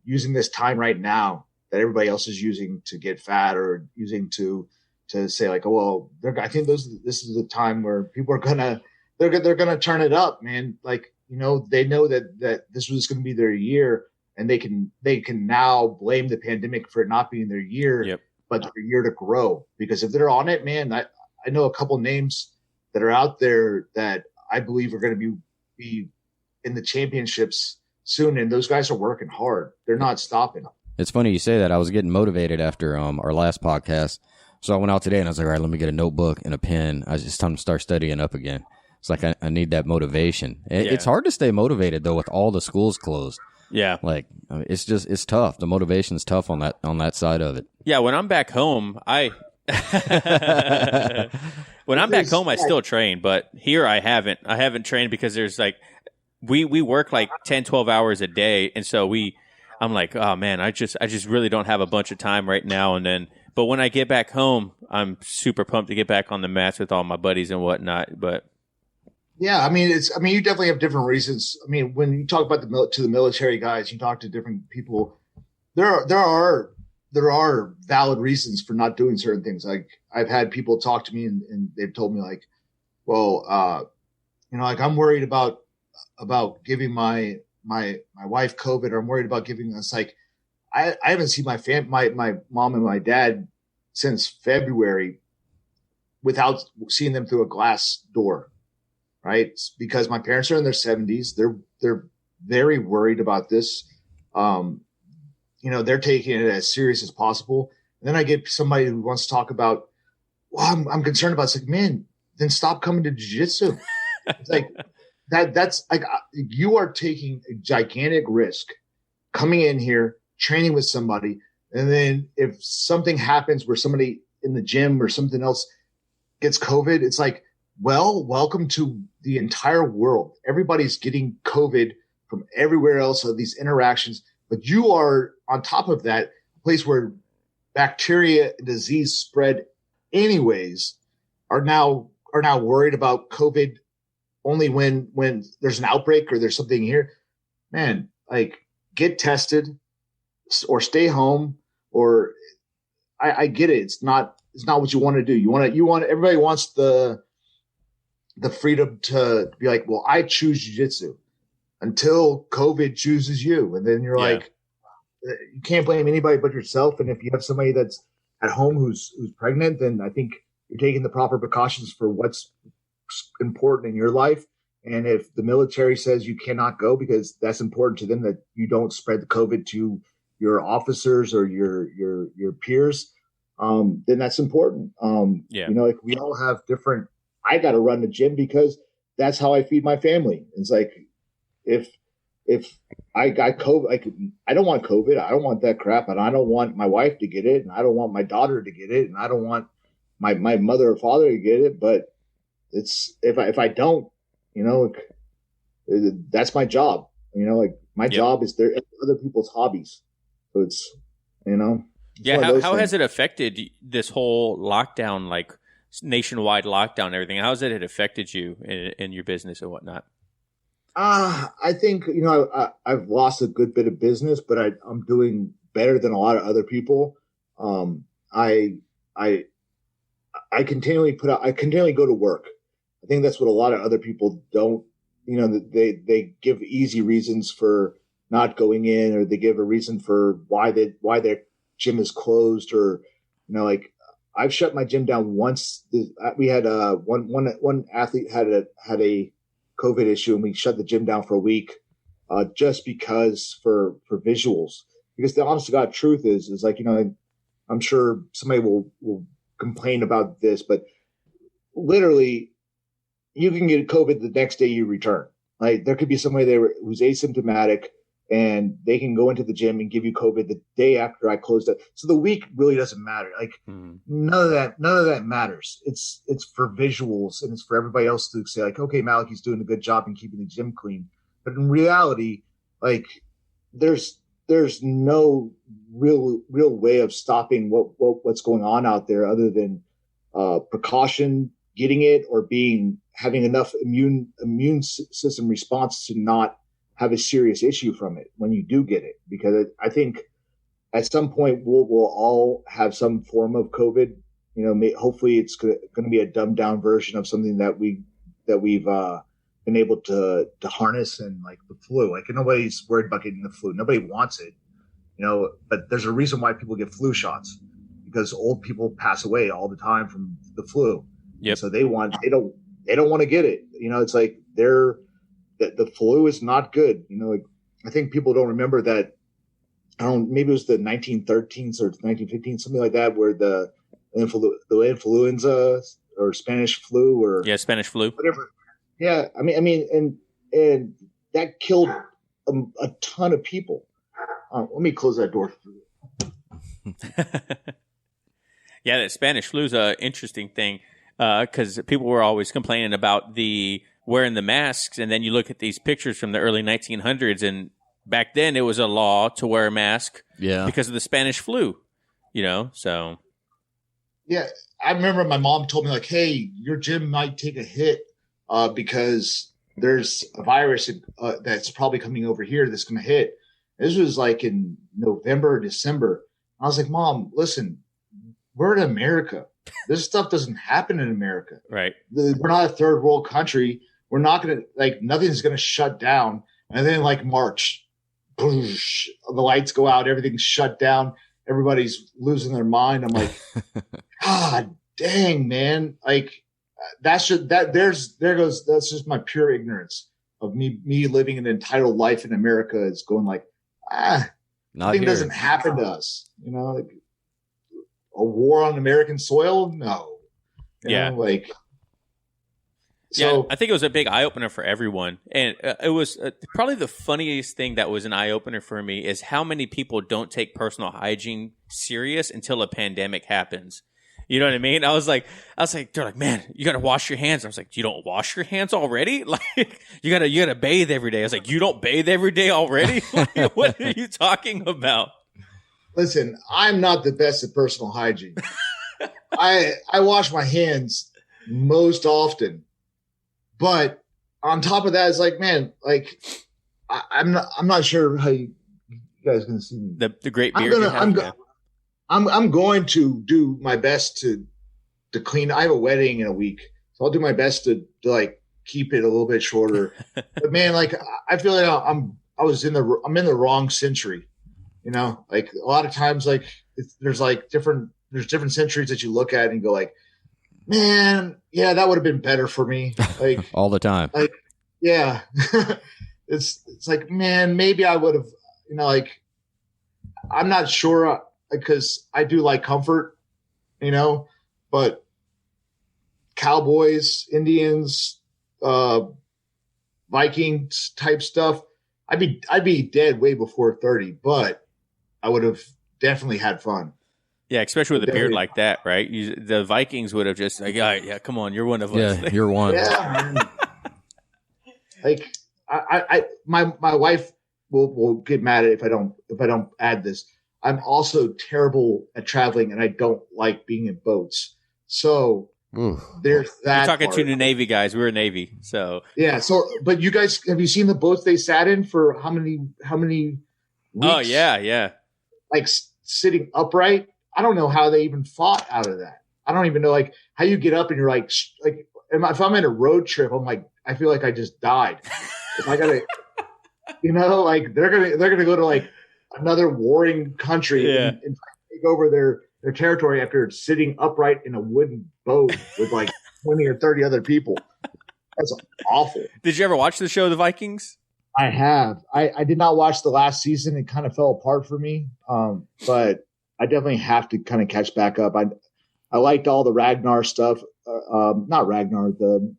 using this time right now that everybody else is using to get fat, or using to say like, oh, well, I think this is the time where people are they're gonna turn it up, man. Like, they know that this was going to be their year, and they can now blame the pandemic for it not being their year. Yep. But their year to grow. Because if they're on it, man, I know a couple names that are out there that I believe are going to be in the championships soon, and those guys are working hard. They're not stopping. It's funny you say that. I was getting motivated after our last podcast, so I went out today and I was like, all right, let me get a notebook and a pen. It's time to start studying up again. It's like I need that motivation. It's hard to stay motivated though with all the schools closed. Yeah. Like, it's tough. The motivation's tough on that side of it. Yeah. When I'm back home, I still train, but here I haven't trained because there's like, we work like 10, 12 hours a day. And so I'm like, oh man, I just really don't have a bunch of time right now. But when I get back home, I'm super pumped to get back on the mats with all my buddies and whatnot. But yeah, I mean, you definitely have different reasons. I mean, when you talk about the military guys, you talk to different people. There are valid reasons for not doing certain things. Like, I've had people talk to me and they've told me like, well, like, I'm worried about giving my wife COVID, or I'm worried about giving us, like, I haven't seen my mom and my dad since February without seeing them through a glass door. Right. It's because my parents are in their 70s. They're very worried about this. They're taking it as serious as possible. And then I get somebody who wants to talk about, well, I'm concerned about, it's like, man, then stop coming to jiu-jitsu. It's like that's like, you are taking a gigantic risk coming in here, training with somebody. And then if something happens where somebody in the gym or something else gets COVID, it's like, well, welcome to the entire world. Everybody's getting COVID from everywhere else of these interactions, but you are on top of that, a place where bacteria and disease spread anyways, are now worried about COVID only when there's an outbreak or there's something here. Man, like, get tested or stay home, or I get it. It's not what you want to do. Everybody wants the freedom to be like, well, I choose jiu-jitsu until COVID chooses you. And then you're like, you can't blame anybody but yourself. And if you have somebody that's at home who's pregnant, then I think you're taking the proper precautions for what's important in your life. And if the military says you cannot go because that's important to them, that you don't spread the COVID to your officers or your peers, then that's important. Like, we all have different. I got to run the gym because that's how I feed my family. It's like, if I got COVID, like, I don't want COVID. I don't want that crap. And I don't want my wife to get it. And I don't want my daughter to get it. And I don't want my mother or father to get it. But it's, if I don't, that's my job. Like, my job is other people's hobbies. So it's, How has it affected this whole lockdown, like nationwide lockdown and everything? How has it affected you in your business and whatnot? I think, I've lost a good bit of business, but I'm doing better than a lot of other people. I continually go to work. I think that's what a lot of other people don't, they give easy reasons for not going in, or they give a reason for why they're gym is closed, or like I've shut my gym down once. We had one athlete had a COVID issue, and we shut the gym down for a week, just because for visuals. Because the honest to God truth is like, I'm sure somebody will complain about this, but literally you can get COVID the next day you return. Like there could be somebody there who's asymptomatic and they can go into the gym and give you COVID the day after I closed it. So the week really doesn't matter. Like none of that matters. It's for visuals, and it's for everybody else to say like, okay, Malachy's doing a good job in keeping the gym clean. But in reality, like there's no real way of stopping what's going on out there other than precaution, getting it, or having enough immune system response to not have a serious issue from it when you do get it. Because I think at some point we'll all have some form of COVID. Hopefully it's going to be a dumbed down version of something that we've been able to harness, and like the flu. Like nobody's worried about getting the flu. Nobody wants it, but there's a reason why people get flu shots, because old people pass away all the time from the flu. Yep. So they don't want to get it. It's like the flu is not good. Like I think people don't remember that. Maybe it was the 1913s or 1915s, something like that, where the influenza or Spanish flu or Spanish flu, whatever. Yeah, I mean, and that killed a ton of people. Let me close that door. Yeah, that Spanish flu is an interesting thing, because people were always complaining about the wearing the masks, and then you look at these pictures from the early 1900s, and back then it was a law to wear a mask because of the Spanish flu, so. Yeah, I remember my mom told me, like, hey, your gym might take a hit because there's a virus that's probably coming over here that's going to hit. This was like in November or December. I was like, Mom, listen, we're in America. This stuff doesn't happen in America. Right. We're not a third world country. We're not going to, like, nothing's going to shut down. And then like March, boosh, the lights go out, everything's shut down. Everybody's losing their mind. I'm like, God dang, man. Like that's just my pure ignorance of me living an entitled life in America is going like, nothing doesn't happen to us. Like a war on American soil. No. So, I think it was a big eye-opener for everyone. And it was probably the funniest thing that was an eye-opener for me is how many people don't take personal hygiene serious until a pandemic happens. You know what I mean? I was like, they're like, man, you got to wash your hands. I was like, you don't wash your hands already? Like, you gotta bathe every day. I was like, you don't bathe every day already? What are you talking about? Listen, I'm not the best at personal hygiene. I wash my hands most often. But on top of that, it's like, man, like I'm not sure how you guys can see me. The great beard. I'm going to do my best to clean. I have a wedding in a week, so I'll do my best to like keep it a little bit shorter. But man, like I feel like I'm in the wrong century. Like a lot of times, like there's different centuries that you look at and go like, man, yeah, that would have been better for me. Like all the time. Like, yeah, it's like, man, maybe I would have, like, I'm not sure because I do like comfort, but cowboys, Indians, Vikings type stuff, I'd be dead way before 30, but I would have definitely had fun. Yeah, especially with a beard like that, right? The Vikings would have just like, all right, yeah, come on, you're one of us. Yeah, you're one. Yeah, like my wife will get mad at it if I don't add this. I'm also terrible at traveling, and I don't like being in boats. So there's that. You're talking part. to the Navy guys. We're a Navy, so yeah. So, but you guys, have you seen the boats they sat in for how many weeks? Oh yeah. Like sitting upright. I don't know how they even fought out of that. I don't even know like how you get up and you're like if I'm in a road trip, I'm like, I feel like I just died. If I gotta, like they're gonna go to like another warring country take over their territory after sitting upright in a wooden boat with like 20 or 30 other people. That's awful. Did you ever watch the show The Vikings? I have. I did not watch the last season. It kind of fell apart for me. But I definitely have to kind of catch back up. I liked all the Ragnar stuff. Not Ragnar, the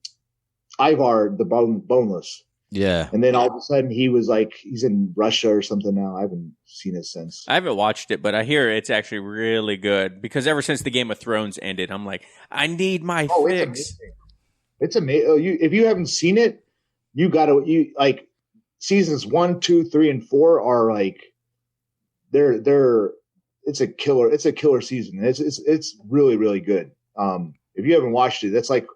Ivar, the boneless. Yeah. And then all of a sudden he was like, he's in Russia or something now. I haven't seen it since. I haven't watched it, but I hear it's actually really good because ever since the Game of Thrones ended, I'm like, I need my fix. It's amazing. If you haven't seen it, you like seasons 1, 2, 3, and 4 are like, it's a killer season. It's really, really good. If you haven't watched it, that's like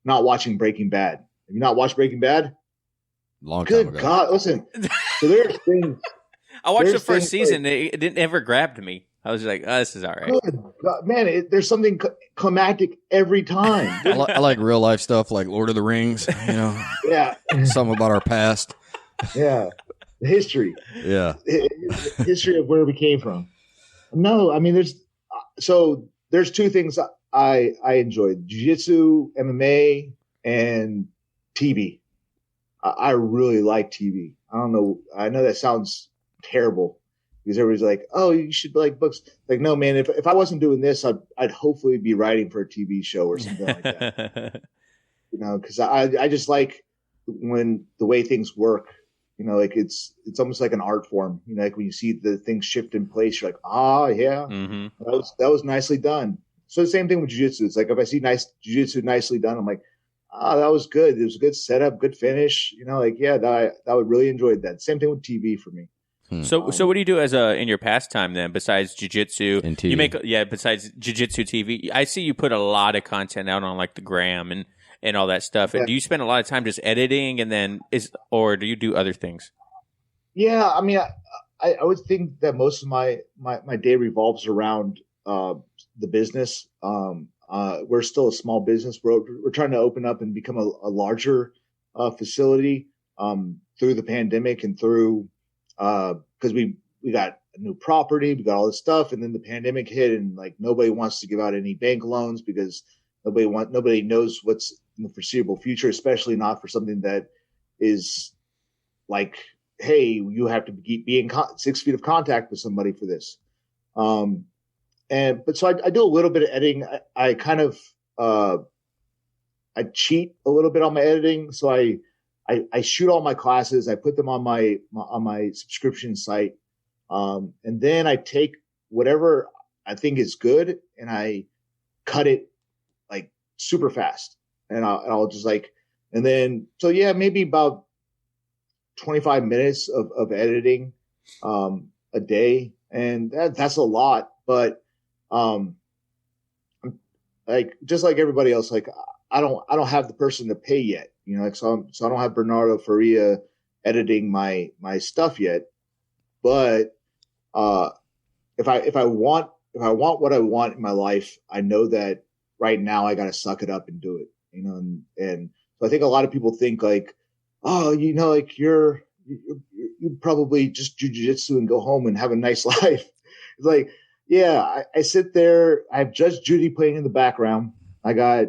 not watching Breaking Bad. Have you not watched Breaking Bad? Long time ago. Good God, listen. So there's things. I watched the first season. It didn't ever grab me. I was like, oh, this is all right. Good God, man, there's something climactic every time. I like real life stuff like Lord of the Rings, you know. Yeah. Something about our past. Yeah. The history. Yeah. The history of where we came from. No, I mean, there's two things I enjoyed: jiu-jitsu, MMA, and TV. I really like TV. I don't know. I know that sounds terrible because everybody's like, "Oh, you should like books." Like, no, man. If I wasn't doing this, I'd hopefully be writing for a TV show or something like that. You know, because I just like when the way things work. You know, like it's almost like an art form. You know, like when you see the things shift in place, you're like, yeah, that was nicely done. So the same thing with jiu-jitsu. It's like if I see nice jiu-jitsu nicely done, I'm like, that was good. It was a good setup, good finish. You know, like I would really enjoy that. Same thing with TV for me. So what do you do as in your pastime then besides jiu-jitsu? And TV. Besides jiu-jitsu TV, I see you put a lot of content out on like the gram and all that stuff. And do you spend a lot of time just editing or do you do other things? Yeah, I mean, I would think that most of my day revolves around the business. We're still a small business. We're trying to open up and become a larger facility through the pandemic and through because we got a new property, we got all this stuff, and then the pandemic hit, and like nobody wants to give out any bank loans because nobody knows what's in the foreseeable future, especially not for something that is like, hey, you have to be in 6 feet of contact with somebody for this. But so I do a little bit of editing. I kind of I cheat a little bit on my editing. So I shoot all my classes. I put them on my subscription site. And then I take whatever I think is good and I cut it like super fast. And I'll just and then, so yeah, maybe about 25 minutes of editing, a day. And that's a lot, but, just like everybody else, I don't have the person to pay yet, you know, so I don't have Bernardo Faria editing my stuff yet, but, if I want what I want in my life, I know that right now I got to suck it up and do it, you know? And so I think a lot of people think oh, you know, you probably just jiu-jitsu and go home and have a nice life. It's like, yeah, I sit there. I have Judge Judy playing in the background. I got,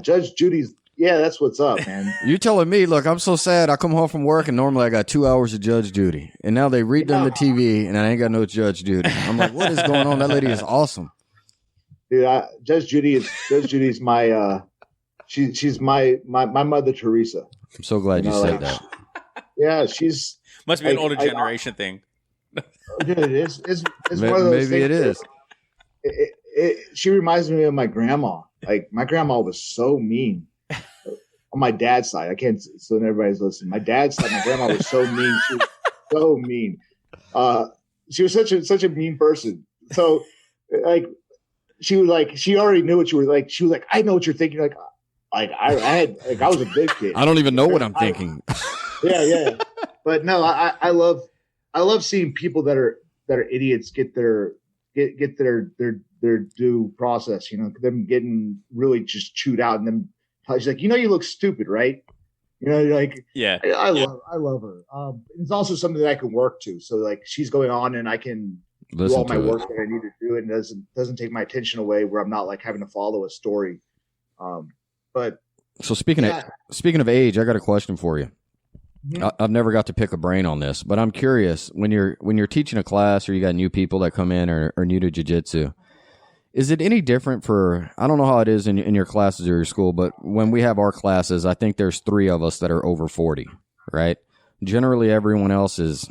Judge Judy's. Yeah, that's what's up, man. You telling me, look, I'm so sad. I come home from work and normally I got 2 hours of Judge Judy. And now they redone the TV and I ain't got no Judge Judy. I'm like, what is going on? That lady is awesome. Dude, Judge Judy's my, she's my Mother Teresa. I'm so glad you said that. Yeah, she's. Must be an older generation thing. Dude, it's one of those maybe things. It is. She reminds me of my grandma. Like my grandma was so mean. On my dad's side, I can't. So everybody's listening. My dad's side, my grandma was so mean. She was so mean. She was such a mean person. So she was she already knew what you were like. She was like, I know what you're thinking. I was a big kid. I don't even know what I'm thinking. Yeah. But no, I love seeing people that are idiots get their due process, you know, them getting really just chewed out and them. She's like, you know, you look stupid, right? You know, yeah. I love her. It's also something that I can work to. So she's going on and I can do all my work that I need to do, and doesn't take my attention away where I'm not like having to follow a story. But so speaking of age, I got a question for you. Mm-hmm. I've never got to pick a brain on this, but I'm curious, when you're teaching a class or you got new people that come in or new to jiu-jitsu, is it any different for, I don't know how it is in your classes or your school, but when we have our classes, I think there's 3 of us that are over 40, right? Generally, everyone else is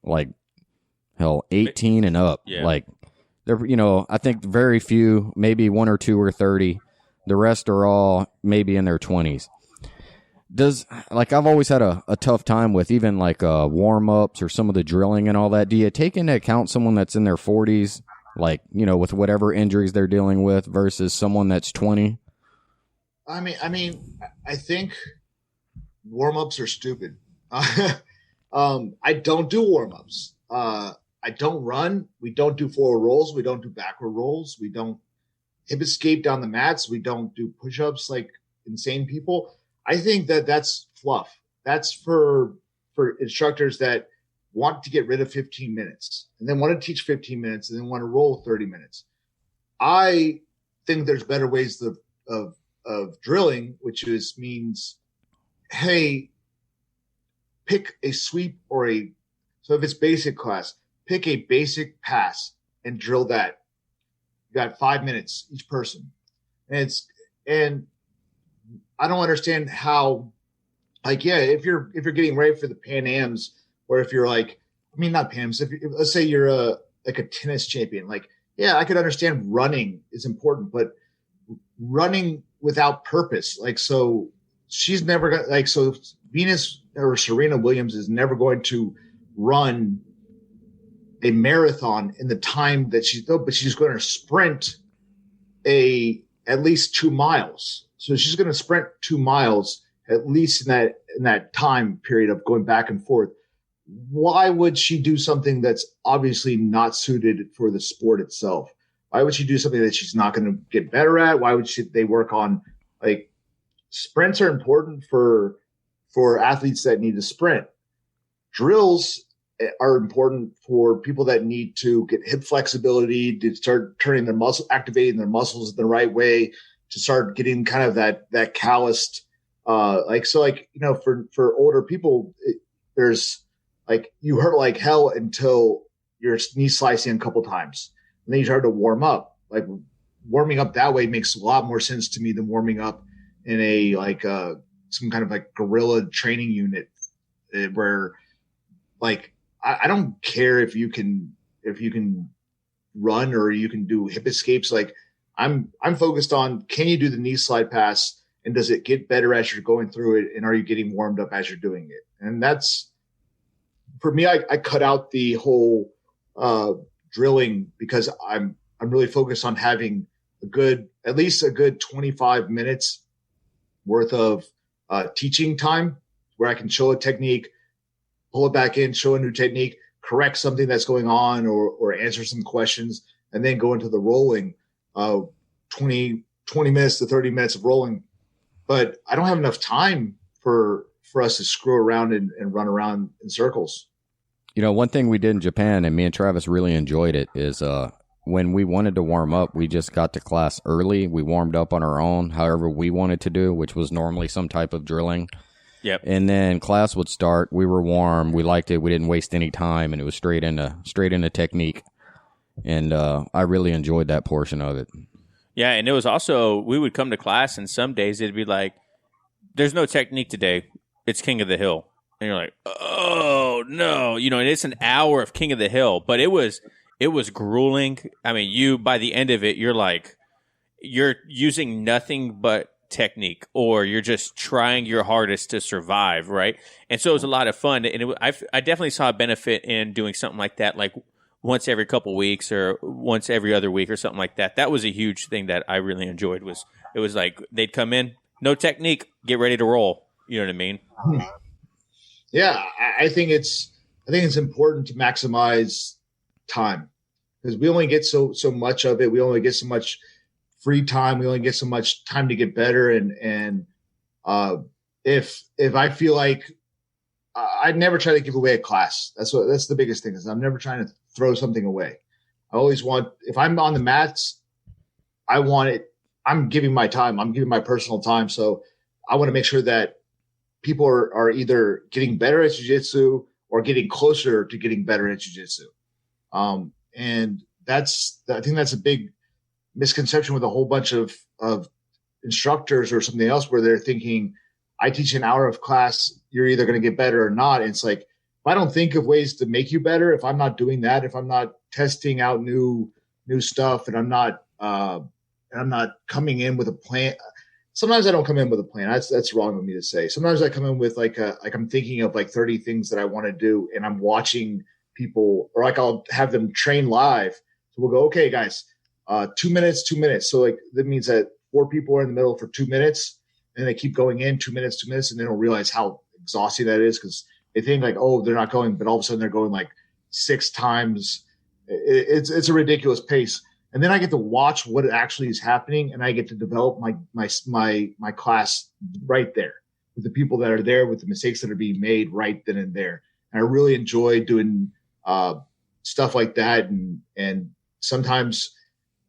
like, 18 and up. Yeah. Like, they're, I think very few, maybe 1 or 2 are 30. The rest are all maybe in their 20s. I've always had a tough time with even like warm-ups or some of the drilling and all that. Do you take into account someone that's in their 40s, like, with whatever injuries they're dealing with versus someone that's 20? I mean, I think warm-ups are stupid. I don't do warm-ups. I don't run. We don't do forward rolls. We don't do backward rolls. We don't hip escape down the mats. We don't do push-ups like insane people. I think that's fluff. That's for instructors that want to get rid of 15 minutes and then want to teach 15 minutes and then want to roll 30 minutes. I think there's better ways of drilling, which means, hey, pick a sweep so if it's basic class, pick a basic pass and drill that. You got 5 minutes each person. And I don't understand how, like, yeah, if you're getting ready for the Pan Ams, or if you're like, not Pan Ams, let's say you're a tennis champion, like, yeah, I could understand running is important, but running without purpose, like, so she's never gonna, like, so Venus or Serena Williams is never going to run a marathon in the time that but she's going to sprint at least 2 miles. So she's going to sprint 2 miles at least in that time period of going back and forth. Why would she do something that's obviously not suited for the sport itself? Why would she do something that she's not going to get better at? Why would they work on, like, sprints are important for athletes that need to sprint. Drills are important for people that need to get hip flexibility, to start activating their muscles the right way, to start getting kind of that calloused, for older people, there's, like, you hurt like hell until you're knee slicing a couple times, and then you start to warm up. Like, warming up that way makes a lot more sense to me than warming up in some kind of like guerrilla training unit where, like, I don't care if you can run or you can do hip escapes. Like, I'm focused on, can you do the knee slide pass, and does it get better as you're going through it, and are you getting warmed up as you're doing it? And that's, for me, I cut out the whole drilling, because I'm really focused on having at least a good 25 minutes worth of teaching time where I can show a technique, pull it back in, show a new technique, correct something that's going on, or answer some questions, and then go into the rolling, 20 minutes to 30 minutes of rolling. But I don't have enough time for us to screw around and run around in circles. One thing we did in Japan, and me and Travis really enjoyed it, is when we wanted to warm up, we just got to class early. We warmed up on our own, however we wanted to do, which was normally some type of drilling. Yep. And then class would start. We were warm. We liked it. We didn't waste any time, and it was straight into technique. And I really enjoyed that portion of it. Yeah, and it was also, we would come to class, and some days it'd be like, there's no technique today. It's King of the Hill. And you're like, oh, no. And it's an hour of King of the Hill. But it was grueling. I mean, by the end of it, you're like, you're using nothing but technique, or you're just trying your hardest to survive, right? And so it was a lot of fun. And I definitely saw a benefit in doing something like that, like once every couple weeks or once every other week or something like that. That was a huge thing that I really enjoyed. It was like they'd come in, no technique, get ready to roll. You know what I mean? Yeah, I think it's important to maximize time, because we only get so much of it. We only get so much free time. We only get so much time to get better. And if I feel like I'd never try to give away a class. That's the biggest thing, is I'm never trying to throw something away. I always want, if I'm on the mats, I want it. I'm giving my time. I'm giving my personal time. So I want to make sure that people are either getting better at jiu-jitsu or getting closer to getting better at jiu-jitsu. And I think that's a big misconception with a whole bunch of instructors or something else where they're thinking, I teach an hour of class, you're either going to get better or not. And it's like, if I don't think of ways to make you better, if I'm not doing that, if I'm not testing out new stuff, and I'm not coming in with a plan. Sometimes I don't come in with a plan. That's wrong of me to say. Sometimes I come in with like I'm thinking of like 30 things that I want to do, and I'm watching people, or like I'll have them train live. So we'll go, okay, guys, 2 minutes. So like that means that 4 people are in the middle for 2 minutes, and they keep going in 2 minutes, and they don't realize how exhausting that is because they think like, oh, they're not going, but all of a sudden they're going like 6 times. It's a ridiculous pace. And then I get to watch what actually is happening, and I get to develop my class right there with the people that are there, with the mistakes that are being made right then and there. And I really enjoy doing stuff like that. And sometimes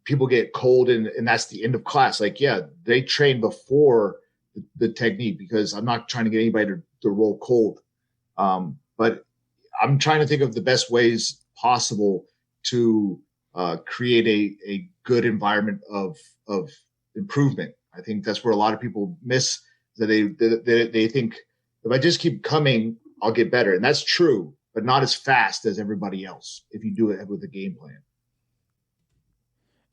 people get cold, and that's the end of class. Like, yeah, they train before the technique because I'm not trying to get anybody to roll cold. But I'm trying to think of the best ways possible to create a good environment of improvement. I think that's where a lot of people miss, that they think if I just keep coming, I'll get better. And that's true, but not as fast as everybody else if you do it with a game plan.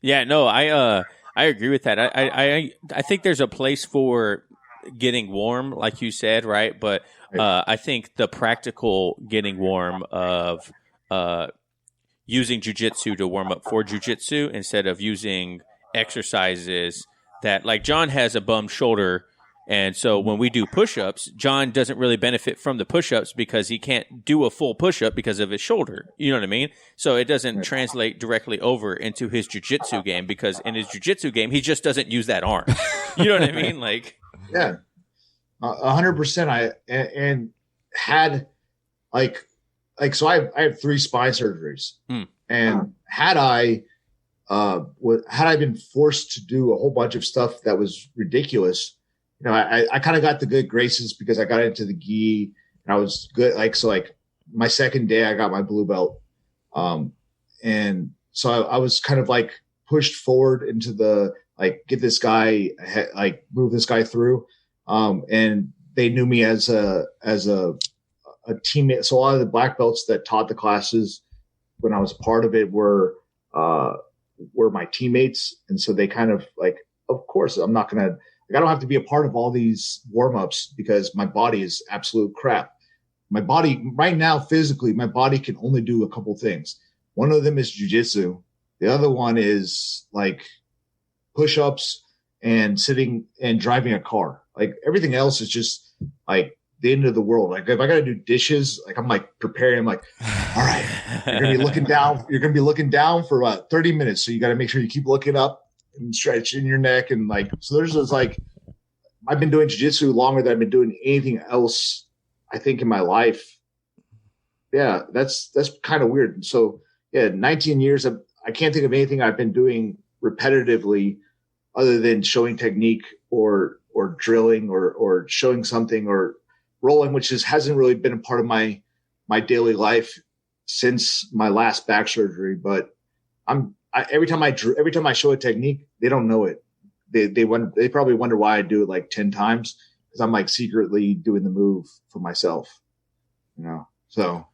Yeah, no, I agree with that. I think there's a place for getting warm, like you said, right? But I think the practical getting warm of using jiu-jitsu to warm up for jiu-jitsu instead of using exercises that, like, John has a bum shoulder, and so when we do push-ups, John doesn't really benefit from the push-ups because he can't do a full push-up because of his shoulder. You know what I mean? So it doesn't translate directly over into his jiu-jitsu game because in his jiu-jitsu game, he just doesn't use that arm. You know what I mean? Like, yeah, 100%. And had so I have 3 spine surgeries, and had I been forced to do a whole bunch of stuff that was ridiculous, you know, I kind of got the good graces because I got into the gi and I was good. Like my second day I got my blue belt. And so I was kind of like pushed forward into the, like, get this guy, like move this guy through. And they knew me as a teammate. So a lot of the black belts that taught the classes when I was part of it were my teammates. And so they kind of like, of course, I'm not going to, I don't have to be a part of all these warm-ups because my body is absolute crap. My body right now, physically, my body can only do a couple things. One of them is jiu-jitsu. The other one is like push-ups and sitting and driving a car. Like everything else is just like the end of the world. Like if I got to do dishes, like I'm like preparing, I'm like, all right, you're going to be looking down. You're going to be looking down for about 30 minutes. So you got to make sure you keep looking up and stretching your neck. And like, so there's this, like, I've been doing jiu-jitsu longer than I've been doing anything else, I think, in my life. Yeah, that's kind of weird. And so, yeah, 19 years, I can't think of anything I've been doing repetitively other than showing technique or drilling or showing something or rolling, which hasn't really been a part of my daily life since my last back surgery. But every time I show a technique, they don't know it. They probably wonder why I do it like 10 times because I'm like secretly doing the move for myself, you know? So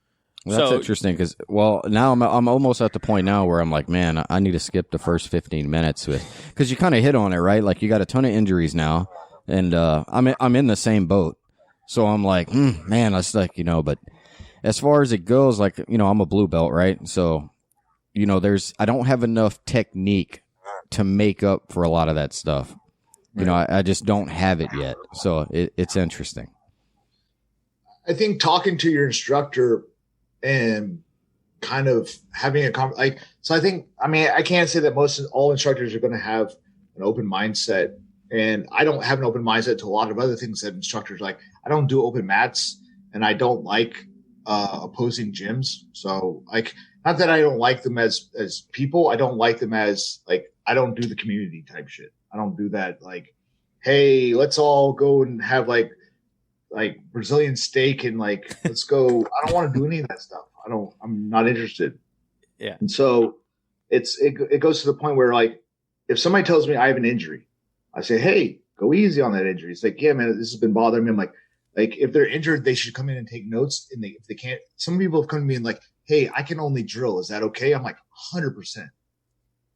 that's interesting because, well, now I'm almost at the point now where I'm like, man, I need to skip the first 15 minutes because you kind of hit on it, right? Like you got a ton of injuries now, and I'm in the same boat. So I'm like, man, that's like, you know, but as far as it goes, like, you know, I'm a blue belt, right? So, you know, I don't have enough technique to make up for a lot of that stuff. You know, I just don't have it yet. So it's interesting. I think talking to your instructor and kind of having so I think, I mean, I can't say that all instructors are going to have an open mindset, and I don't have an open mindset to a lot of other things that instructors like. I don't do open mats, and I don't like opposing gyms. So like, not that I don't like them as people. I don't like them as like, I don't do the community type shit. I don't do that. Like, hey, let's all go and have like Brazilian steak and like, let's go. I don't want to do any of that stuff. I'm not interested. Yeah. And so it goes to the point where like, if somebody tells me I have an injury, I say, hey, go easy on that injury. It's like, yeah, man, this has been bothering me. I'm like if they're injured, they should come in and take notes. And if they can't, some people have come to me and like, hey, I can only drill. Is that okay? I'm like 100%,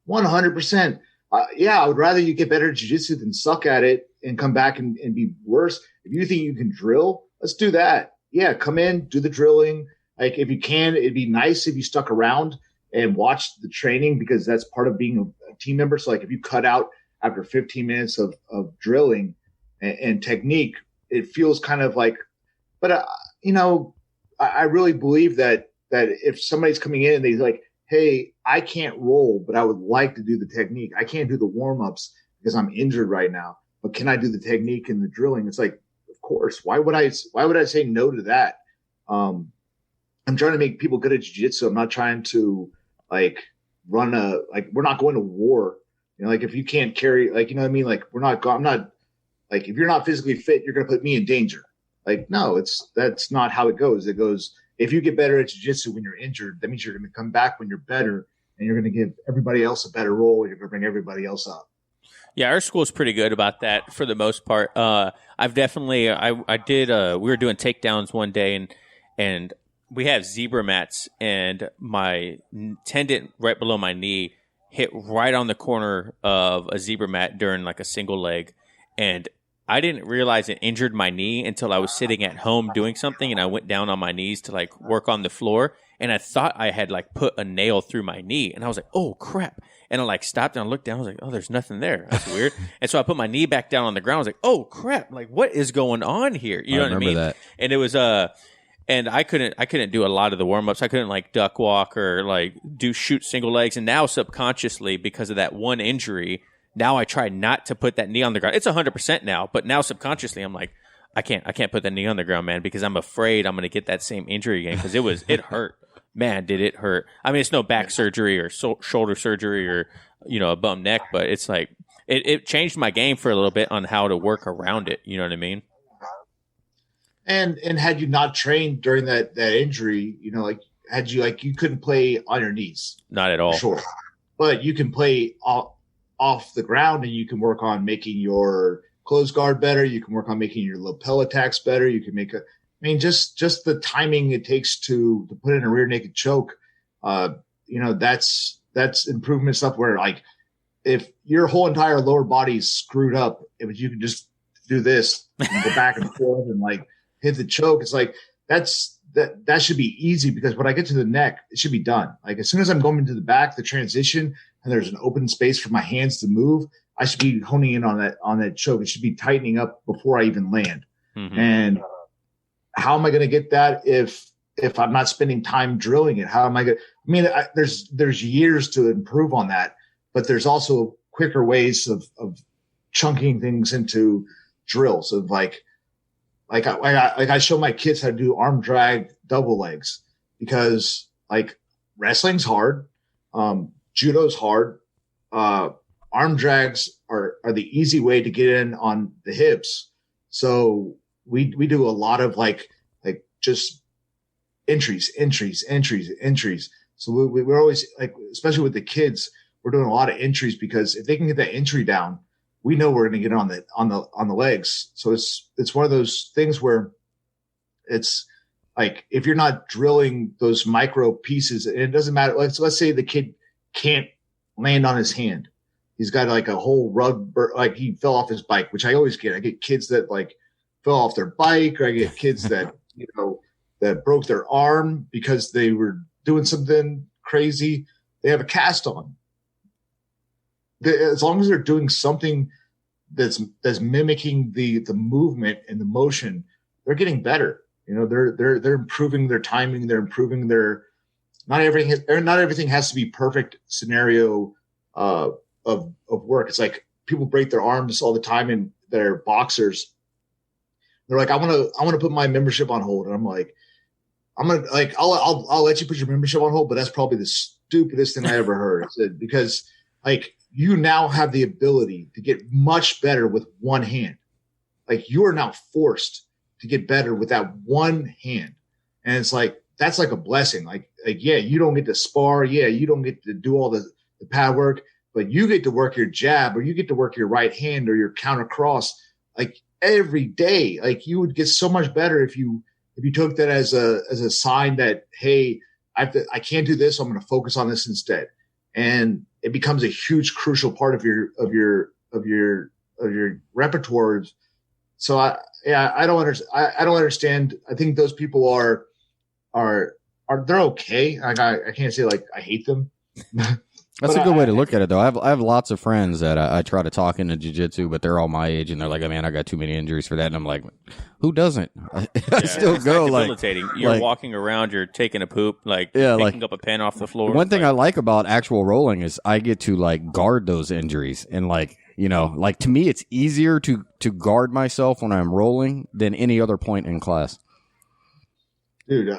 100%. Yeah, I would rather you get better at jiu-jitsu than suck at it and come back and be worse. If you think you can drill, let's do that. Yeah, come in, do the drilling. Like if you can, it'd be nice if you stuck around and watched the training because that's part of being a team member. So like if you cut out after 15 minutes of drilling and technique, it feels kind of like, but I really believe that if somebody's coming in and they're like, hey, I can't roll, but I would like to do the technique. I can't do the warm-ups because I'm injured right now, but can I do the technique and the drilling? It's like, of course. Why would I say no to that? I'm trying to make people good at jiu-jitsu. I'm not trying to like we're not going to war. Like if you can't carry, like, you know what I mean? Like I'm not like, if you're not physically fit, you're going to put me in danger. Like, no, that's not how it goes. It goes, if you get better at jiu-jitsu when you're injured, that means you're going to come back when you're better and you're going to give everybody else a better role. You're going to bring everybody else up. Yeah, our school's pretty good about that for the most part. I've definitely, I did, we were doing takedowns one day and we have zebra mats and my tendon right below my knee hit right on the corner of a zebra mat during like a single leg. And I didn't realize it injured my knee until I was sitting at home doing something and I went down on my knees to like work on the floor and I thought I had like put a nail through my knee and I was like, oh crap. And I like stopped and I looked down. I was like, oh, there's nothing there. That's weird. And so I put my knee back down on the ground. I was like, oh crap. Like what is going on here? You know what I mean? That. And it was, and I couldn't do a lot of the warm-ups. I couldn't like duck walk or like shoot single legs. And now subconsciously, because of that one injury, now I try not to put that knee on the ground. It's 100% now, but now subconsciously I'm like, I can't put that knee on the ground, man, because I'm afraid I'm going to get that same injury again because it hurt. Man, did it hurt. I mean, it's no back surgery or shoulder surgery or, a bum neck, but it's like it changed my game for a little bit on how to work around it. You know what I mean? And had you not trained during that injury, like had you you couldn't play on your knees. Not at all. Sure. But you can play off the ground and you can work on making your close guard better. You can work on making your lapel attacks better. You can make just the timing it takes to put in a rear naked choke. That's improvement stuff where like if your whole entire lower body is screwed up, if you can just do this and go back and forth and like hit the choke, it's like that should be easy because when I get to the neck, it should be done. Like as soon as I'm going into the back, the transition, and there's an open space for my hands to move, I should be honing in on that choke. It should be tightening up before I even land. Mm-hmm. And how am I going to get that if I'm not spending time drilling it? How am I going to, there's years to improve on that, but there's also quicker ways of chunking things into drills of like I show my kids how to do arm drag double legs because like wrestling's hard. Judo's hard. Arm drags are the easy way to get in on the hips. So we do a lot of like just entries. So we're always like, especially with the kids, we're doing a lot of entries because if they can get that entry down, we know we're going to get on the legs. So it's one of those things where it's like, if you're not drilling those micro pieces, and it doesn't matter. Let's say the kid can't land on his hand. He's got like a whole rug, like he fell off his bike, which I always get. I get kids that like fell off their bike, or I get kids that, that broke their arm because they were doing something crazy. They have a cast on. As long as they're doing something that's mimicking the movement and the motion, they're getting better. They're improving their timing. They're improving their, not everything has to be perfect scenario of work. It's like people break their arms all the time and they're boxers. They're like, I want to put my membership on hold. And I'm like, I'm gonna like I'll let you put your membership on hold, but that's probably the stupidest thing I ever heard. I said, because like you now have the ability to get much better with one hand. Like you are now forced to get better with that one hand. And it's like, that's like a blessing. Like, yeah, you don't get to spar. Yeah, you don't get to do all the pad work, but you get to work your jab, or you get to work your right hand or your counter cross like every day. Like you would get so much better if you took that as a sign that, hey, I can't do this, so I'm going to focus on this instead. And it becomes a huge, crucial part of your repertoire. So I don't understand. I don't understand. I think those people are they're okay. I can't say like I hate them. That's a good way to look at it, though. I have lots of friends that I try to talk into jiu-jitsu, but they're all my age, and they're like, man, I got too many injuries for that. And I'm like, who doesn't? I still go like debilitating. You're walking around, you're taking a poop, picking up a pen off the floor. One thing I like about actual rolling is I get to like guard those injuries, and like, you know, like to me, it's easier to guard myself when I'm rolling than any other point in class. Dude,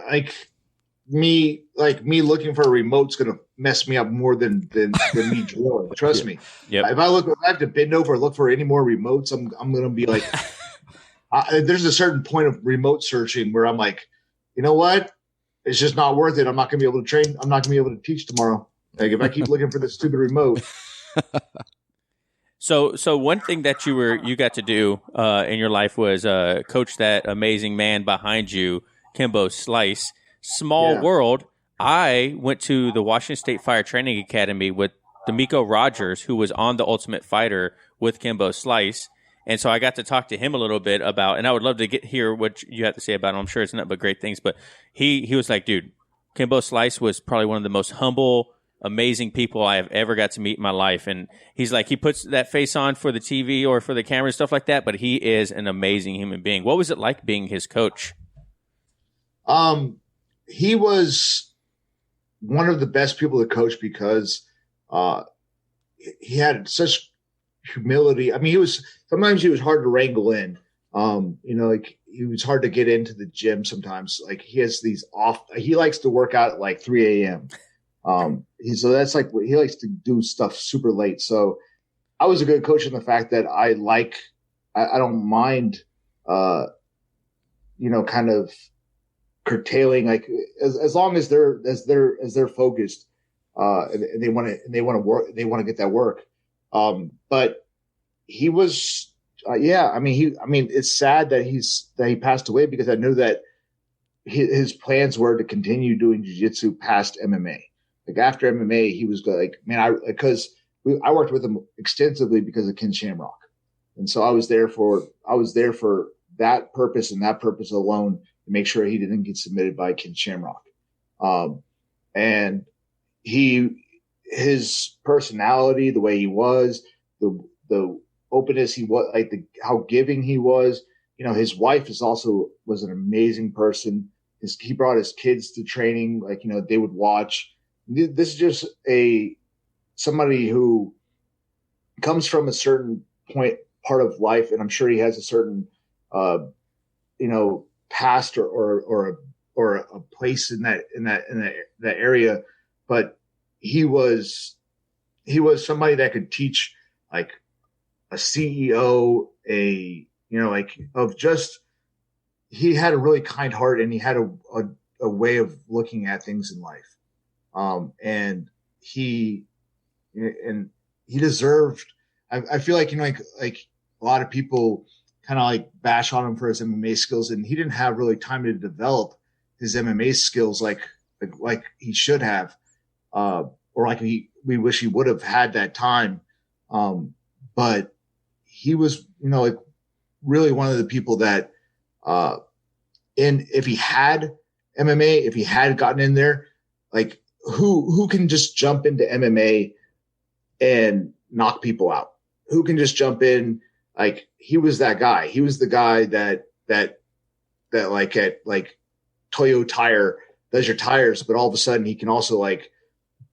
me looking for a remote's gonna mess me up more than me drilling. Trust me. Yep. If I have to bend over and look for any more remotes, I'm gonna be like, there's a certain point of remote searching where I'm like, you know what? It's just not worth it. I'm not gonna be able to train. I'm not gonna be able to teach tomorrow. Like if I keep looking for this stupid remote. So one thing that you got to do in your life was coach that amazing man behind you, Kimbo Slice. Small world. I went to the Washington State Fire Training Academy with D'Amico Rogers, who was on The Ultimate Fighter with Kimbo Slice. And so I got to talk to him a little bit about, and I would love to hear what you have to say about him. I'm sure it's nothing but great things. But he was like, dude, Kimbo Slice was probably one of the most humble, amazing people I have ever got to meet in my life. And he's like, he puts that face on for the TV or for the camera and stuff like that, but he is an amazing human being. What was it like being his coach? He was one of the best people to coach because he had such humility. I mean, sometimes he was hard to wrangle in. You know, like he was hard to get into the gym sometimes. Like he has he likes to work out at like 3 a.m. So that's like he likes to do stuff super late. So I was a good coach in the fact that I don't mind, you know, kind of curtailing, like as long as they're focused, and they want to get that work. But he was, I mean, it's sad that he passed away, because I knew that his plans were to continue doing jiu-jitsu past MMA. Like after MMA, he was like, man, I worked with him extensively because of Ken Shamrock. And so I was there for that purpose and that purpose alone, to make sure he didn't get submitted by Ken Shamrock. And his personality, the way he was, the openness he was, like how giving he was. You know, his wife was an amazing person. He brought his kids to training, like, you know, they would watch. This is just somebody who comes from a certain part of life, and I'm sure he has a certain, you know, past or a place in that area, but he was somebody that could teach like a CEO, you know, like he had a really kind heart, and he had a way of looking at things in life. And he deserved, I feel like, you know, like a lot of people kind of like bash on him for his MMA skills, and he didn't have really time to develop his MMA skills like he should have, or like we wish he would have had that time. But he was, you know, like really one of the people that, and if he had MMA, if he had gotten in there, like who can just jump into MMA and knock people out? Who can just jump in? Like he was that guy. He was the guy that like at like Toyo Tire does your tires, but all of a sudden he can also like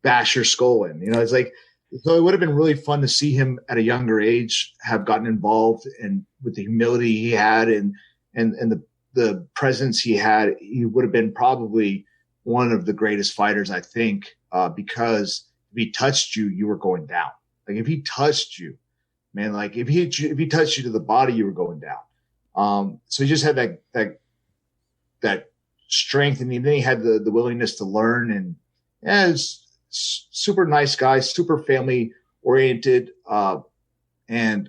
bash your skull in. You know, it's like, so it would have been really fun to see him at a younger age have gotten involved, and with the humility he had and the the presence he had, he would have been probably one of the greatest fighters, I think, because if he touched you, you were going down. Like if he touched you, man, like if he touched you to the body, you were going down. So he just had that strength, and then he had the willingness to learn, and it's super nice guy, super family oriented, and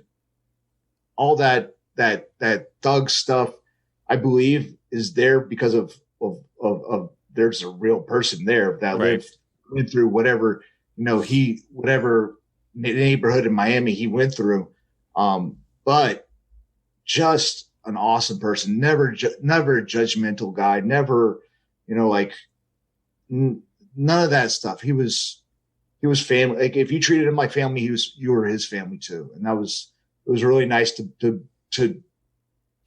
all that thug stuff, I believe, is there because of there's a real person there that went through whatever, whatever neighborhood in Miami he went through. But just an awesome person, never a judgmental guy, never, none of that stuff. He was family. Like if you treated him like family, you were his family too. And it was really nice to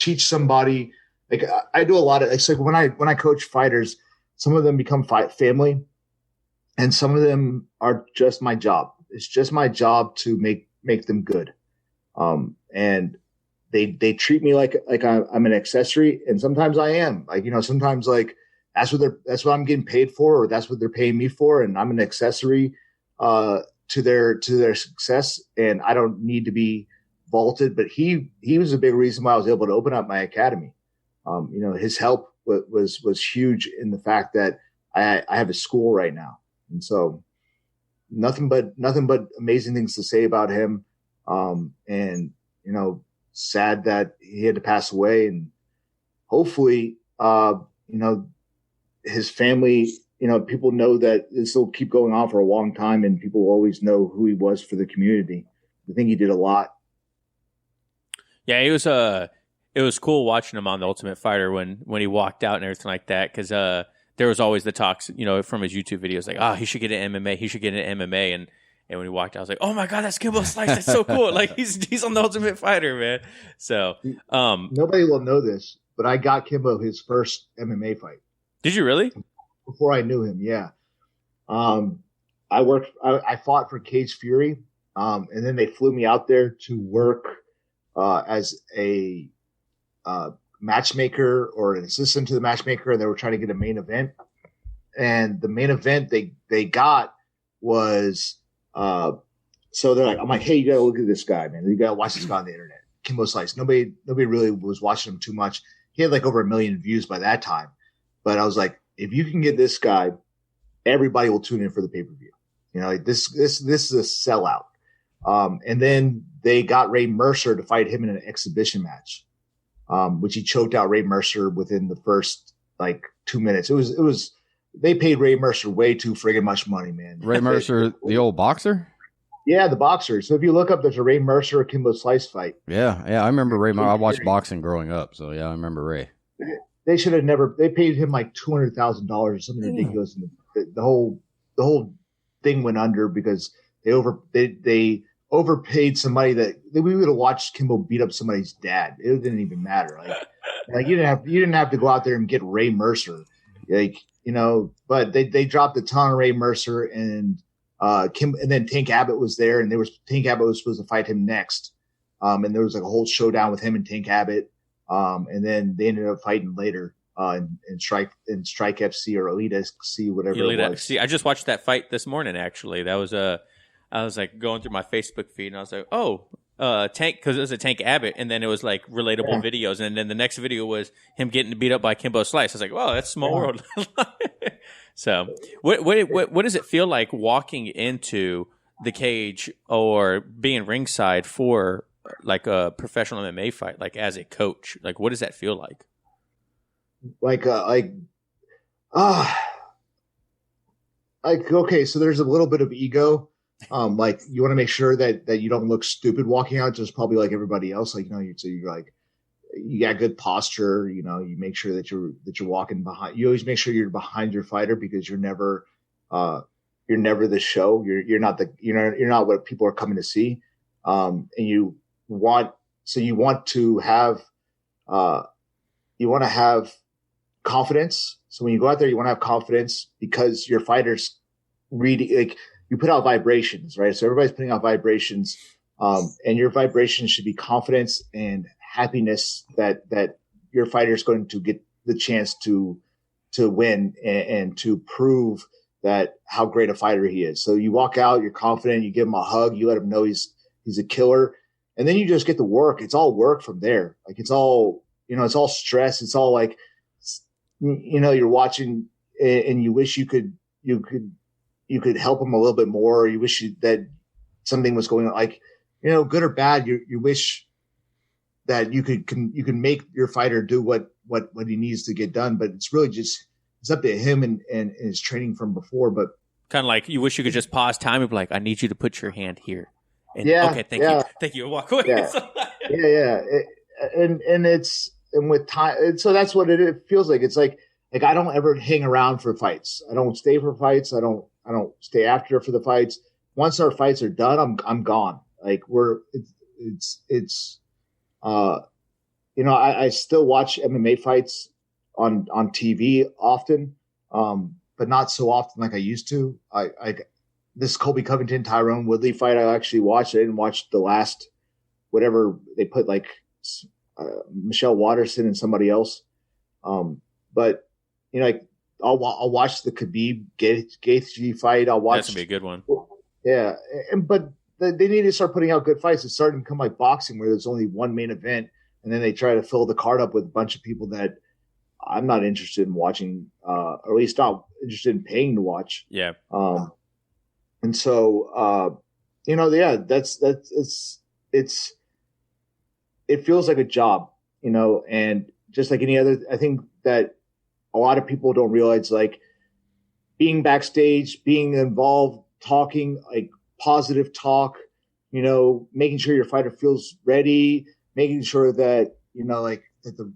teach somebody. Like I do a lot of, it's like when I coach fighters, some of them become family, and some of them are just my job. It's just my job to make them good. And they treat me like I'm an accessory, and sometimes I am. Like, sometimes like that's what I'm getting paid for, or that's what they're paying me for, and I'm an accessory to their success, and I don't need to be vaulted. But he was a big reason why I was able to open up my academy. His help was huge in the fact that I have a school right now, and so nothing but amazing things to say about him. And sad that he had to pass away, and hopefully his family, people know that this will keep going on for a long time, and people will always know who he was for the community. I think he did a lot. Yeah, it was cool watching him on The Ultimate Fighter when he walked out and everything like that, because there was always the talks, from his YouTube videos, like, he should get an MMA, he should get an MMA, and when he walked out, I was like, oh my God, that's Kimbo Slice, that's so cool. Like he's on The Ultimate Fighter, man. So nobody will know this, but I got Kimbo his first MMA fight. Did you really? Before I knew him, yeah. I fought for Cage Fury, and then they flew me out there to work as a matchmaker or an assistant to the matchmaker, and they were trying to get a main event. And the main event they got was so they're like, I'm like, hey, you gotta look at this guy, man. You gotta watch this guy on the internet. Kimbo Slice. Nobody really was watching him too much. He had like over 1 million views by that time. But I was like, if you can get this guy, everybody will tune in for the pay-per-view. This is a sellout. And then they got Ray Mercer to fight him in an exhibition match, which he choked out Ray Mercer within the first 2 minutes. It was they paid Ray Mercer way too friggin' much money, man. Ray Mercer, the old boxer? Yeah, the boxer. So if you look up, there's a Ray Mercer Kimbo Slice fight. Yeah, I remember Ray. I watched boxing growing up, so yeah, I remember Ray. They should have never. They paid him like $200,000 or something ridiculous, and the whole thing went under because they overpaid somebody that we would have watched Kimbo beat up somebody's dad. It didn't even matter. Like you didn't have to go out there and get Ray Mercer, But they dropped a ton of Ray Mercer, and and then Tank Abbott was there, and Tank Abbott was supposed to fight him next, and there was like a whole showdown with him and Tank Abbott. And then they ended up fighting later in Strike FC or Elite FC, whatever it was. FC. I just watched that fight this morning, actually. That was I was like going through my Facebook feed, and I was like, Tank, because it was a Tank Abbott, and then it was like relatable videos, and then the next video was him getting beat up by Kimbo Slice. I was like, wow, that's small world. So what does it feel like walking into the cage or being ringside for like a professional MMA fight, like as a coach? Like, what does that feel like? Okay, so there's a little bit of ego. Like you want to make sure that you don't look stupid walking out, just probably like everybody else. Like, so you're like, you got good posture, you make sure that you're walking behind. You always make sure you're behind your fighter, because you're never the show. You're not what people are coming to see. And you want to have confidence. So when you go out there, you want to have confidence, because your fighters you put out vibrations, right? So everybody's putting out vibrations, and your vibrations should be confidence and happiness that your fighter is going to get the chance to win and to prove that how great a fighter he is. So you walk out, you're confident, you give him a hug, you let him know he's a killer, and then you just get to work. It's all work from there. Like it's all stress. It's all like, you're watching and you wish you could help him a little bit more. Or you wish that something was going on, like, good or bad. You wish that you can make your fighter do what he needs to get done, but it's really just, it's up to him and his training from before. But kind of like you wish you could just pause time and be like, I need you to put your hand here. And, okay, thank you. Walk away. Yeah. And with time, so that's what it feels like. It's like I don't ever hang around for fights. I don't stay for fights. I don't stay after for the fights. Once our fights are done, I'm gone. Like I still watch MMA fights on TV often, but not so often like I used to. This Colby Covington, Tyrone Woodley fight I actually watched. I didn't watch the last, whatever they put, like Michelle Watterson and somebody else. But I'll watch the Khabib Gaethje fight. I'll watch. That's gonna be a good one. Yeah, but they need to start putting out good fights. It's starting to become like boxing, where there's only one main event, and then they try to fill the card up with a bunch of people that I'm not interested in watching, or at least not interested in paying to watch. Yeah. And so, it feels like a job, and just like any other, I think that a lot of people don't realize, like, being backstage, being involved, talking, like positive talk, making sure your fighter feels ready, making sure that, that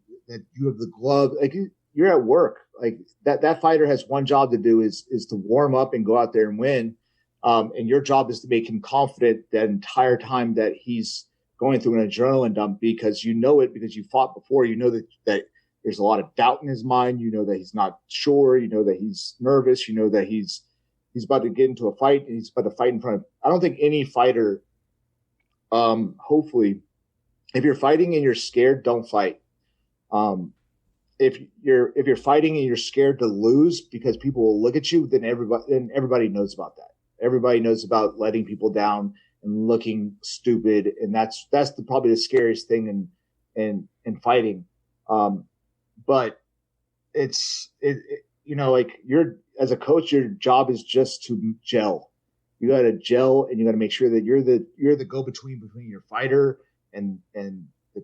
you have the glove, like you're at work. Like that fighter has one job to do is to warm up and go out there and win. And your job is to make him confident that entire time that he's going through an adrenaline dump, because because you fought before, that there's a lot of doubt in his mind. That he's not sure, that he's nervous, that he's about to get into a fight and he's about to fight in front of, I don't think any fighter, hopefully, if you're fighting and you're scared, don't fight. If you're fighting and you're scared to lose because people will look at you, then everybody knows about that. Everybody knows about letting people down and looking stupid, and that's probably the scariest thing in fighting. But it's like as a coach, your job is just to gel. You got to gel, and you got to make sure that you're the go between your fighter and the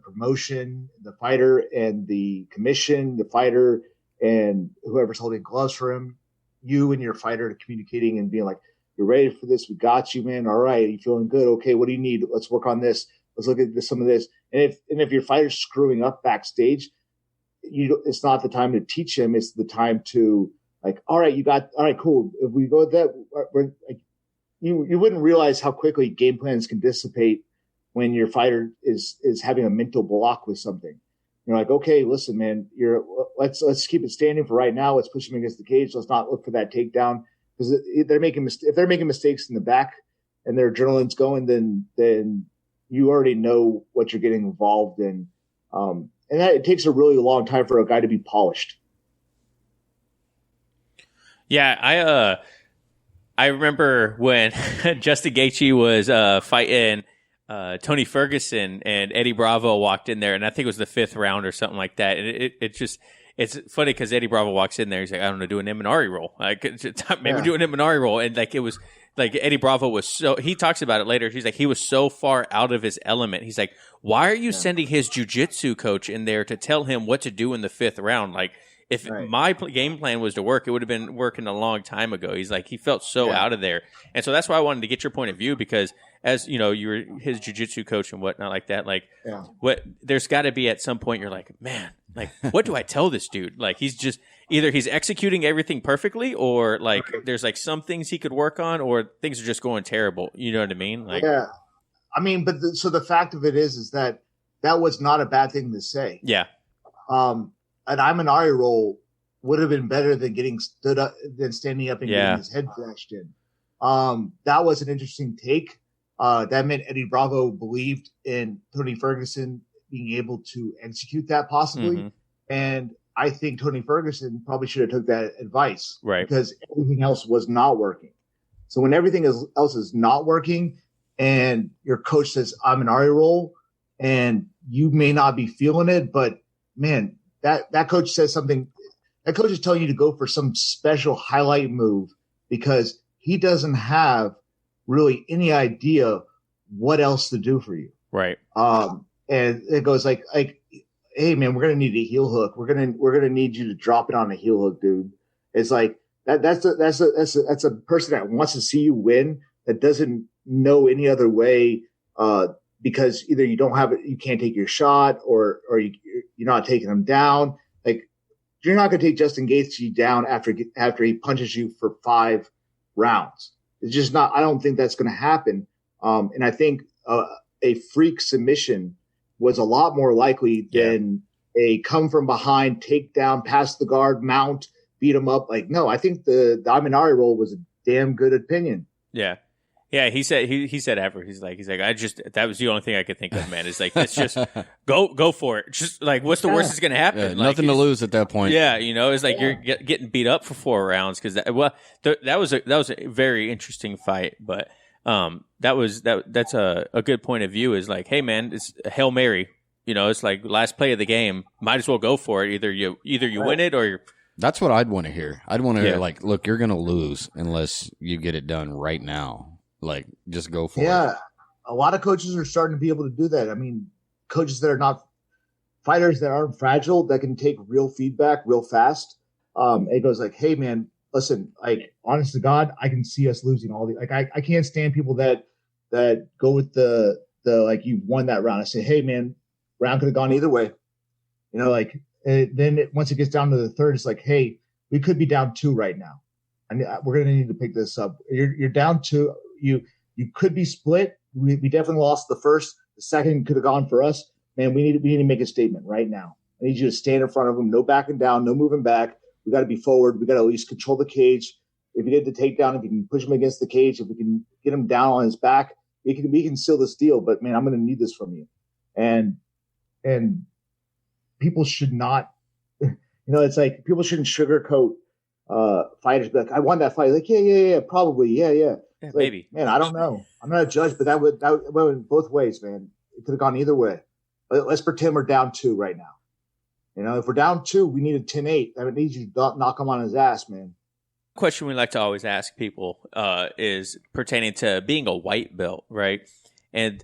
promotion, the fighter and the commission, the fighter and whoever's holding gloves for him. You and your fighter communicating and being like, "You're ready for this. We got you, man. All right, you feeling good? Okay, what do you need? Let's work on this. Let's look at some of this." And if your fighter's screwing up backstage, it's not the time to teach him. It's the time to, like, all right, cool. If we go with that, you wouldn't realize how quickly game plans can dissipate when your fighter is having a mental block with something. You're like, okay, listen, man, let's keep it standing for right now. Let's push him against the cage. Let's not look for that takedown, because if they're making mistakes in the back and their adrenaline's going, then you already know what you're getting involved in. And that it takes a really long time for a guy to be polished. Yeah, I remember when Justin Gaethje was fighting Tony Ferguson, and Eddie Bravo walked in there, and I think it was the 5th round or something like that. And it's funny because Eddie Bravo walks in there, he's like, I don't know, do an Imanari roll. Like, maybe do an Imanari roll. And like, it was like Eddie Bravo was he talks about it later. He's like, he was so far out of his element. He's like, why are you sending his jiu-jitsu coach in there to tell him what to do in the 5th round? Like, if my game plan was to work, it would have been working a long time ago. He's like, he felt so out of there. And so that's why I wanted to get your point of view, because as you know, you were his jiu-jitsu coach and whatnot like that. Like, there's got to be at some point you're like, man, like, what do I tell this dude? Like, he's just either he's executing everything perfectly, or like there's like some things he could work on, or things are just going terrible. You know what I mean? Like, I mean, but so the fact of it is that was not a bad thing to say. Yeah. An Imanari roll would have been better than getting stood up, than standing up and getting his head bashed in. That was an interesting take. That meant Eddie Bravo believed in Tony Ferguson being able to execute that possibly. Mm-hmm. And I think Tony Ferguson probably should have took that advice, right? Because everything else was not working. So when everything else is not working, and your coach says, "I'm an Ari roll," and you may not be feeling it, but man, that coach says something. That coach is telling you to go for some special highlight move because he doesn't have really any idea what else to do for you. Right. And it goes like, hey man, we're gonna need a heel hook. We're gonna need you to drop it on a heel hook, dude. It's like that's a person that wants to see you win, that doesn't know any other way, because either you don't have it, you can't take your shot, or you're not taking them down. Like, you're not going to take Justin Gaethje down after he punches you for 5 rounds. It's just not. I don't think that's going to happen. And I think a freak submission was a lot more likely than a come from behind, take down, pass the guard, mount, beat him up. Like, no, I think the Imanari roll was a damn good opinion. Yeah. Yeah, he said after, he's like, that was the only thing I could think of, man. It's like, let's just go for it. Just like, what's the worst that's going to happen? Yeah, like, nothing to lose at that point. Yeah, it's like you're getting beat up for 4 rounds because that was a very interesting fight. But that's a good point of view. Is like, hey man, it's a Hail Mary. It's like last play of the game. Might as well go for it. Either you win it or you're. That's what I'd want to hear. I'd want to hear like, look, you're going to lose unless you get it done right now. Like, just go for it. Yeah, a lot of coaches are starting to be able to do that. I mean, coaches that are not fighters that aren't fragile, that can take real feedback real fast. It goes like, hey man, listen, like, honest to God, I can see us losing all the, like, I can't stand people that go with the like, you've won that round. I say, hey man, round could have gone either way. Once it gets down to the third, it's like, hey, we could be down 2 right now. And we're going to need to pick this up. You're down 2. You could be split. We definitely lost the first. The second could have gone for us. Man, we need to make a statement right now. I need you to stand in front of him. No backing down. No moving back. We got to be forward. We got to at least control the cage. If you get the takedown, if you can push him against the cage, if we can get him down on his back, we can seal this deal. But man, I'm going to need this from you. And people should not. It's like people shouldn't sugarcoat fighters. Be like, I won that fight. Like, yeah, probably, yeah. Like, maybe. Man, I don't know. I'm not a judge, but that went both ways, man. It could have gone either way. Let's pretend we're down 2 right now. If we're down 2, we need a 10-8. I need you to knock him on his ass, man. Question we like to always ask people is pertaining to being a white belt, right? And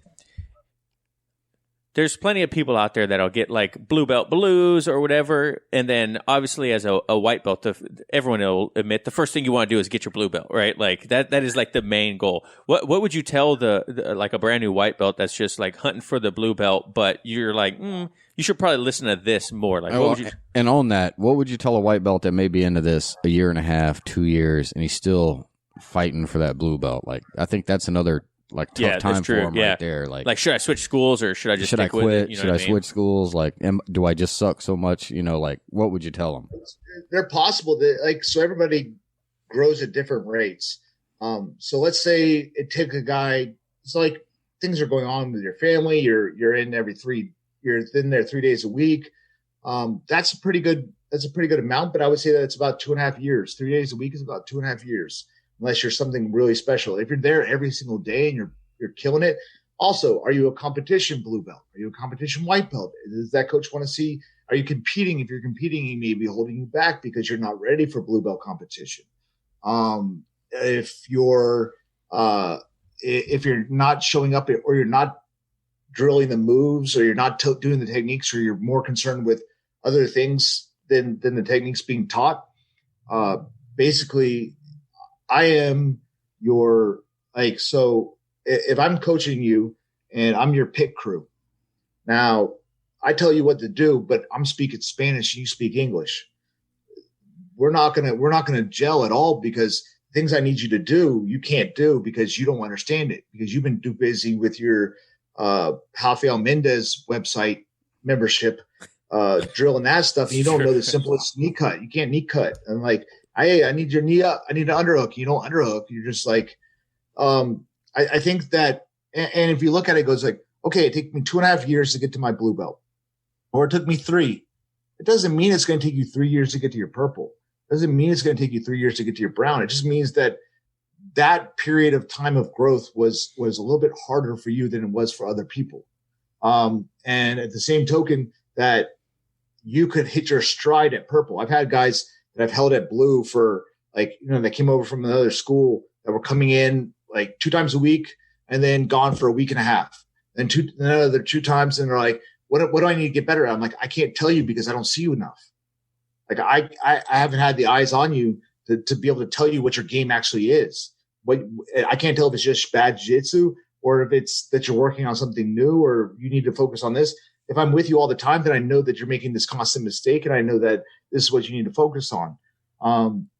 there's plenty of people out there that'll get like blue belt blues or whatever, and then obviously as a white belt, everyone will admit the first thing you want to do is get your blue belt, right? Like that is like the main goal. What would you tell the like a brand new white belt that's just like hunting for the blue belt, but you're like, you should probably listen to this more. Like, what would you? And on that, what would you tell a white belt that may be into this a year and a half, 2 years, and he's still fighting for that blue belt? Like, I think that's another. Like tough time for him right there. Like, should I switch schools or should I just quit? With it? Should I switch schools? Like, do I just suck so much? Like, what would you tell them? They're possible that so everybody grows at different rates. So let's say it took a guy. It's like things are going on with your family. You're in there 3 days a week. That's a pretty good amount. But I would say that it's about 2.5 years. 3 days a week is about 2.5 years. Unless you're something really special. If you're there every single day and you're killing it. Also, are you a competition blue belt? Are you a competition white belt? Does that coach want to see? Are you competing? If you're competing, he may be holding you back because you're not ready for blue belt competition. If you're not showing up or you're not drilling the moves or you're not doing the techniques or you're more concerned with other things than the techniques being taught, basically. I am your so if I'm coaching you and I'm your pit crew, now I tell you what to do, but I'm speaking Spanish and you speak English. We're not gonna gel at all because things I need you to do, you can't do because you don't understand it because you've been too busy with your Rafael Mendez website membership, drilling that stuff, and you don't know the simplest knee cut. You can't knee cut. I'm like, I need your knee up. I need an underhook. You don't underhook. You're just like, I think that, and if you look at it, it goes like, okay, it took me 2.5 years to get to my blue belt, or it took me 3. It doesn't mean it's going to take you 3 years to get to your purple. It doesn't mean it's going to take you 3 years to get to your brown. It just means that period of time of growth was a little bit harder for you than it was for other people. And at the same token, that you could hit your stride at purple. I've had guys that I've held at blue for that came over from another school that were coming in like 2 times a week and then gone for a week and a half. And another 2 times, and they're like, what do I need to get better at? I'm like, I can't tell you because I don't see you enough. Like I haven't had the eyes on you to be able to tell you what your game actually is. I can't tell if it's just bad jiu-jitsu or if it's that you're working on something new or you need to focus on this. If I'm with you all the time, then I know that you're making this constant mistake, and I know that this is what you need to focus on.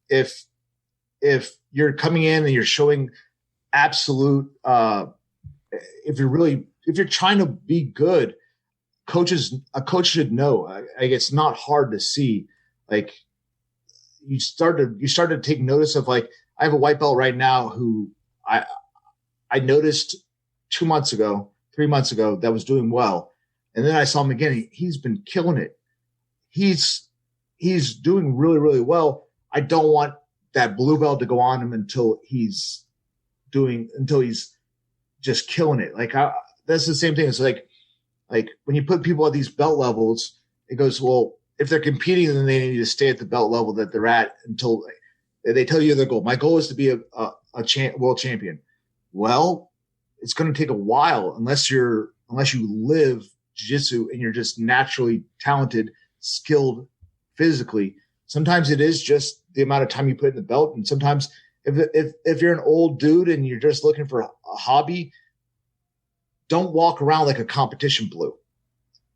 If you're coming in and you're showing absolute, if you're trying to be good, a coach should know. Like, it's not hard to see. Like, you start to take notice of, like, I have a white belt right now who I noticed 2 months ago, 3 months ago, that was doing well. And then I saw him again. He's been killing it. He's doing really, really well. I don't want that blue belt to go on him until he's just killing it. Like, that's the same thing. It's like when you put people at these belt levels, it goes, well, if they're competing, then they need to stay at the belt level that they're at until they tell you their goal. My goal is to be a world champion. Well, it's going to take a while unless you live jiu-jitsu and you're just naturally talented, skilled physically. Sometimes it is just the amount of time you put in the belt. And sometimes if you're an old dude and you're just looking for a hobby, don't walk around like a competition blue.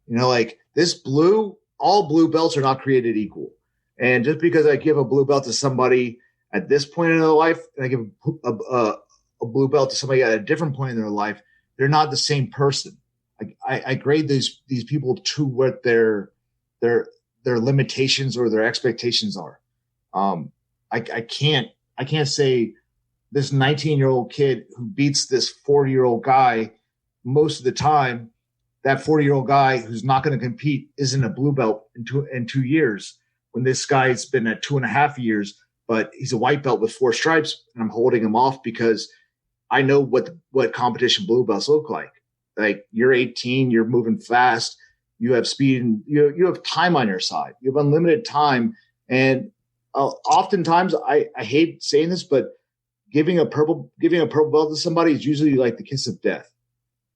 Like this blue, all blue belts are not created equal. And just because I give a blue belt to somebody at this point in their life, and I give a blue belt to somebody at a different point in their life, they're not the same person. I grade these people to what their limitations or their expectations are. I can't say this 19-year-old kid who beats this 40-year-old guy most of the time. That 40-year-old guy who's not going to compete isn't a blue belt in 2 years, when this guy's been at 2.5 years, but he's a white belt with 4 stripes, and I'm holding him off because I know what competition blue belts look like. Like, you're 18, you're moving fast, you have speed, and you have time on your side. You have unlimited time. And oftentimes, I hate saying this, but giving a purple belt to somebody is usually like the kiss of death.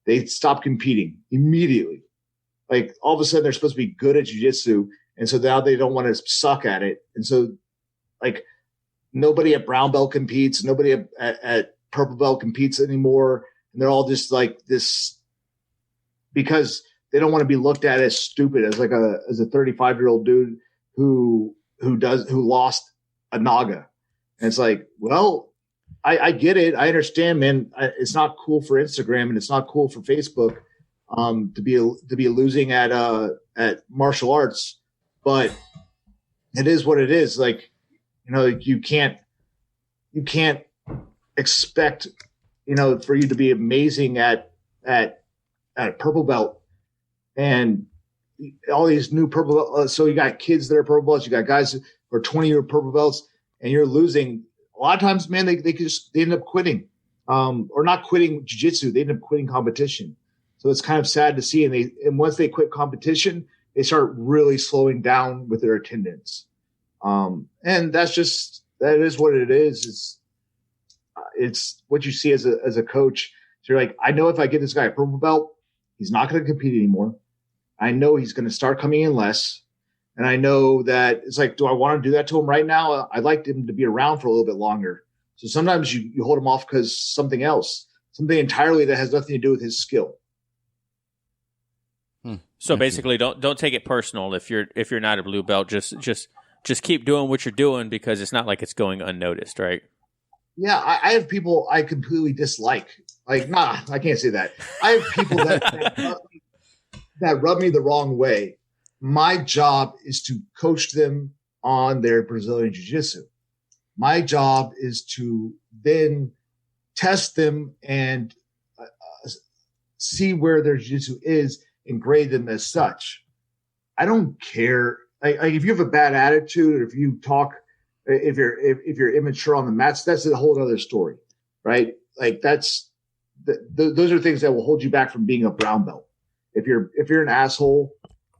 They stop competing immediately. Like, all of a sudden, they're supposed to be good at jiu-jitsu, and so now they don't want to suck at it. And so, like, nobody at brown belt competes, nobody at purple belt competes anymore, and they're all just like this because they don't want to be looked at as stupid as a 35-year-old dude who lost a Naga. And it's like, well, I get it. I understand, man. It's not cool for Instagram and it's not cool for Facebook to be losing at martial arts, but it is what it is. Like, you can't expect, for you to be amazing at purple belt and all these new purple. So you got kids that are purple belts. You got guys who are 20-year purple belts, and you're losing. A lot of times, man, they end up quitting, or not quitting jiu-jitsu. They end up quitting competition. So it's kind of sad to see. And once they quit competition, they start really slowing down with their attendance. And that is what it is. It's what you see as a coach. So you're like, I know if I get this guy a purple belt, he's not going to compete anymore. I know he's going to start coming in less. And I know that it's like, do I want to do that to him right now? I'd like him to be around for a little bit longer. So sometimes you hold him off because something entirely that has nothing to do with his skill. So basically, don't take it personal if you're not a blue belt. Just keep doing what you're doing, because it's not like it's going unnoticed, right? Yeah, I have people I completely dislike. Like, nah, I can't say that. I have people that rub me the wrong way. My job is to coach them on their Brazilian Jiu-Jitsu. My job is to then test them and see where their jiu-jitsu is and grade them as such. I don't care. Like if you have a bad attitude, or if you talk, if you're immature on the mats, that's a whole other story, right? Like those are things that will hold you back from being a brown belt. If you're an asshole,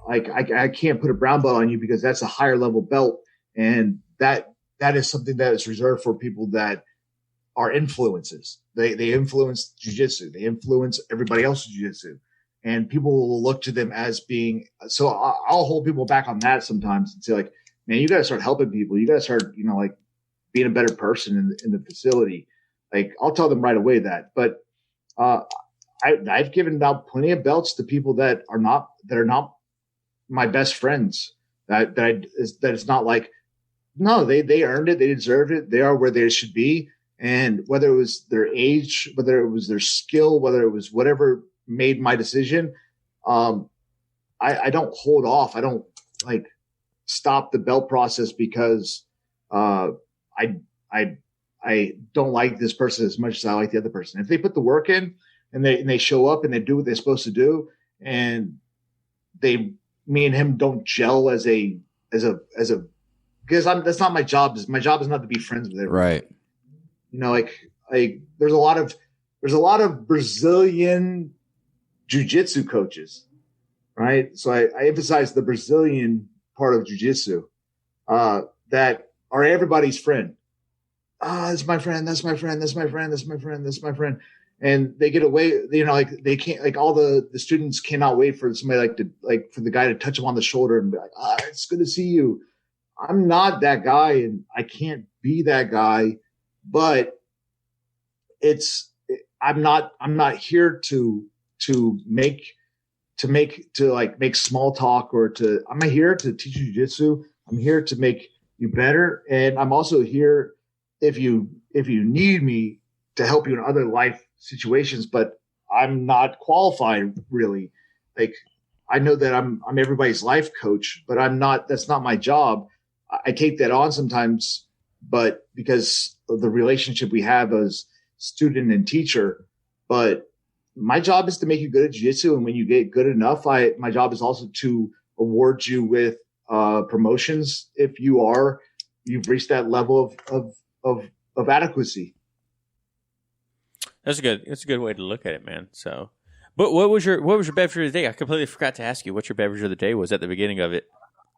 like I can't put a brown belt on you because that's a higher level belt, and that is something that is reserved for people that are influences. They influence jiu-jitsu. They influence everybody else's jiu-jitsu. And people will look to them as being – so I'll hold people back on that sometimes and say, like, man, you got to start helping people. You got to start, like, being a better person in the facility. Like, I'll tell them right away that. But I've given out plenty of belts to people that are not my best friends. That it's not like, no, they earned it. They deserved it. They are where they should be. And whether it was their age, whether it was their skill, whether it was whatever made my decision, I don't hold off. I don't like stop the belt process because I don't like this person as much as I like the other person. If they put the work in and they show up and they do what they're supposed to do, and me and him don't gel as a because that's not my job. My job is not to be friends with everyone. Right. Like there's a lot of Brazilian jiu-jitsu coaches, right? So I emphasize the Brazilian part of jiu-jitsu that are everybody's friend. That's my friend. That's my friend. That's my friend. That's my friend. That's my friend. And they get away, like they can't, like all the students cannot wait for somebody for the guy to touch them on the shoulder and be like, it's good to see you. I'm not that guy and I can't be that guy. But I'm not here to make small talk I'm here to teach you jiu-jitsu. I'm here to make you better. And I'm also here if you need me to help you in other life situations, but I'm not qualified really. Like I know that I'm everybody's life coach, but that's not my job. I take that on sometimes, but because of the relationship we have as student and teacher, but my job is to make you good at jiu-jitsu. And when you get good enough, my job is also to award you with promotions if you've reached that level of adequacy. That's a good way to look at it, man. So, but what was your beverage of the day? I completely forgot to ask you what your beverage of the day was at the beginning of it.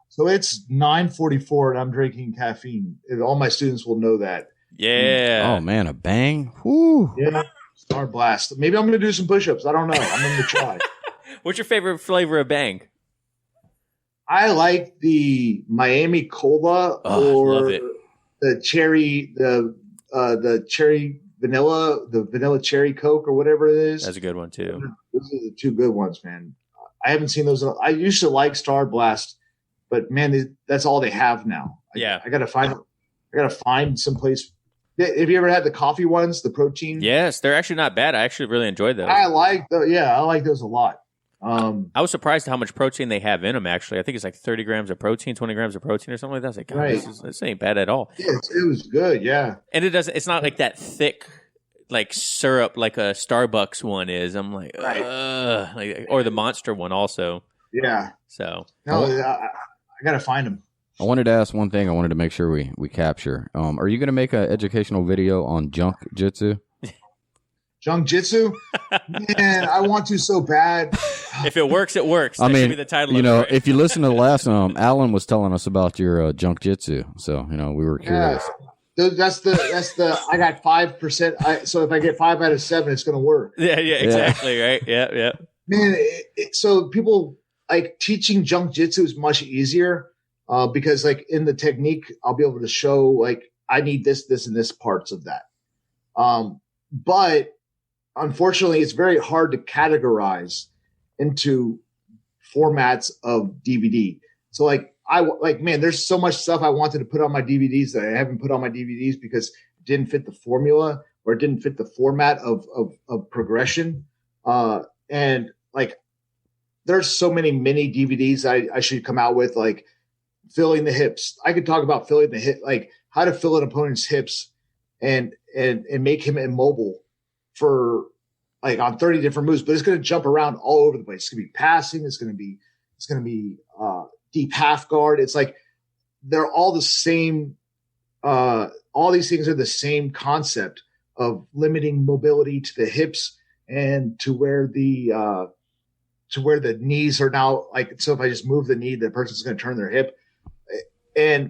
So it's 9:44 and I'm drinking caffeine. And all my students will know that. Yeah. Oh man, a bang. Woo. Yeah. Star Blast. Maybe I'm going to do some push-ups. I don't know. I'm going to try. What's your favorite flavor of Bang? I like the Miami Cola or the cherry, the cherry vanilla, the vanilla cherry Coke or whatever it is. That's a good one too. Those are the two good ones, man. I haven't seen those. I used to like Star Blast, but man, that's all they have now. I gotta find some place. Have you ever had the coffee ones, the protein? Yes, they're actually not bad. I actually really enjoyed those. I like those a lot. I was surprised at how much protein they have in them, actually. I think it's like 30 grams of protein, 20 grams of protein or something like that. I was like, God, right. this ain't bad at all. Yeah, it was good, yeah. And it's not like that thick like syrup like a Starbucks one is. I'm like, right. Or the Monster one also. Yeah. So. No, I got to find them. I wanted to ask one thing. I wanted to make sure we capture. Are you going to make an educational video on junk jitsu? Junk jitsu? Man, I want to so bad. If it works, it works. That should be the title of it, right? If you listen to the last Alan was telling us about your junk jitsu. So, we were curious. Yeah. That's the I got 5%. So if I get 5 out of 7, it's going to work. Yeah, exactly, right? Yeah. Man, so people like teaching junk jitsu is much easier because like in the technique, I'll be able to show like I need this, and this parts of that. But unfortunately, it's very hard to categorize into formats of DVD. So man, there's so much stuff I wanted to put on my DVDs that I haven't put on my DVDs because it didn't fit the formula or it didn't fit the format of progression. And like, there's so many mini DVDs I should come out with, like filling the hips. I could talk about filling the hip, like how to fill an opponent's hips and make him immobile for like on 30 different moves, but it's going to jump around all over the place. It's going to be passing. It's going to be deep half guard. It's like they're all the same. All these things are the same concept of limiting mobility to the hips and to where the knees are now like. So if I just move the knee, the person's going to turn their hip.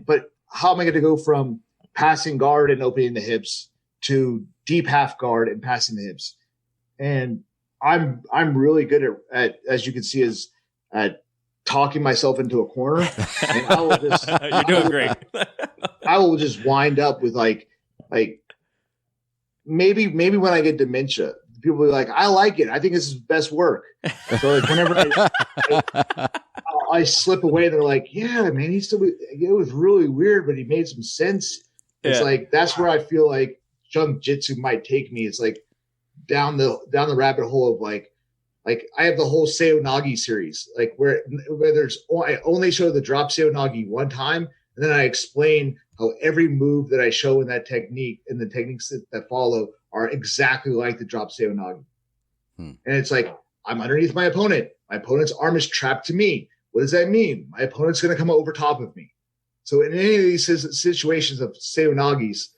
But how am I going to go from passing guard and opening the hips to deep half guard and passing the hips? And I'm really good at as you can see, at talking myself into a corner. And I will just you're doing great. I will just wind up with like maybe when I get dementia, people will be like, I like it. I think this is best work. So like whenever I slip away, they're like, yeah, man, it was really weird, but he made some sense. It's like that's where I feel like Jiu-Jitsu might take me. It's like down the rabbit hole of like I have the whole Seoinage series, like where I only show the drop Seoinage one time, and then I explain how every move that I show in that technique and the techniques that follow are exactly like the drop Seoinage. And it's like I'm underneath my opponent. My opponent's arm is trapped to me. What does that mean? My opponent's going to come over top of me. So in any of these situations of Seoinages,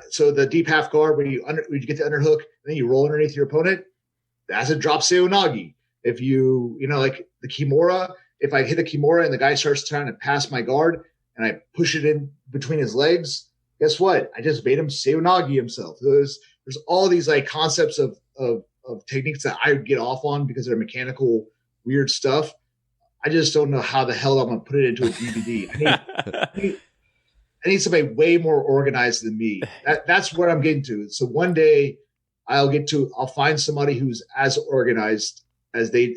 so the deep half guard where you get the underhook and then you roll underneath your opponent, that's a drop Seoinage. If you like the Kimura, if I hit a Kimura and the guy starts trying to pass my guard and I push it in between his legs, guess what? I just made him Seoinage himself. There's all these like concepts of techniques that I get off on because they're mechanical weird stuff. I just don't know how the hell I'm going to put it into a DVD. I need somebody way more organized than me. That's what I'm getting to. So one day I'll find somebody who's as organized as they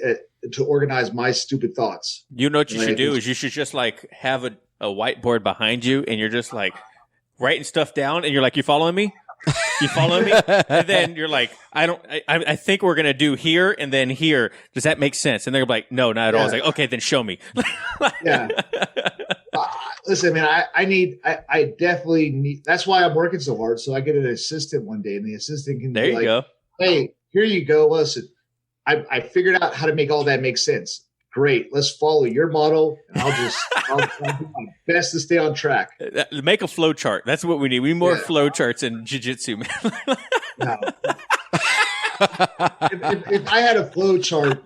to organize my stupid thoughts. You know what you should do is you should just like have a whiteboard behind you and you're just like writing stuff down and you're like, you following me? You follow me? And then you're like, I think we're going to do here and then here. Does that make sense? And they're like, no, not at all. I was like, okay, then show me. Yeah. Listen, man, I definitely need, that's why I'm working so hard. So I get an assistant one day and the assistant can be like, go. Hey, here you go. Listen, I figured out how to make all that make sense. Great. Let's follow your model. And I'll do my best to stay on track. Make a flow chart. That's what we need. We need more flow charts in jiu-jitsu, man. No. If I had a flow chart,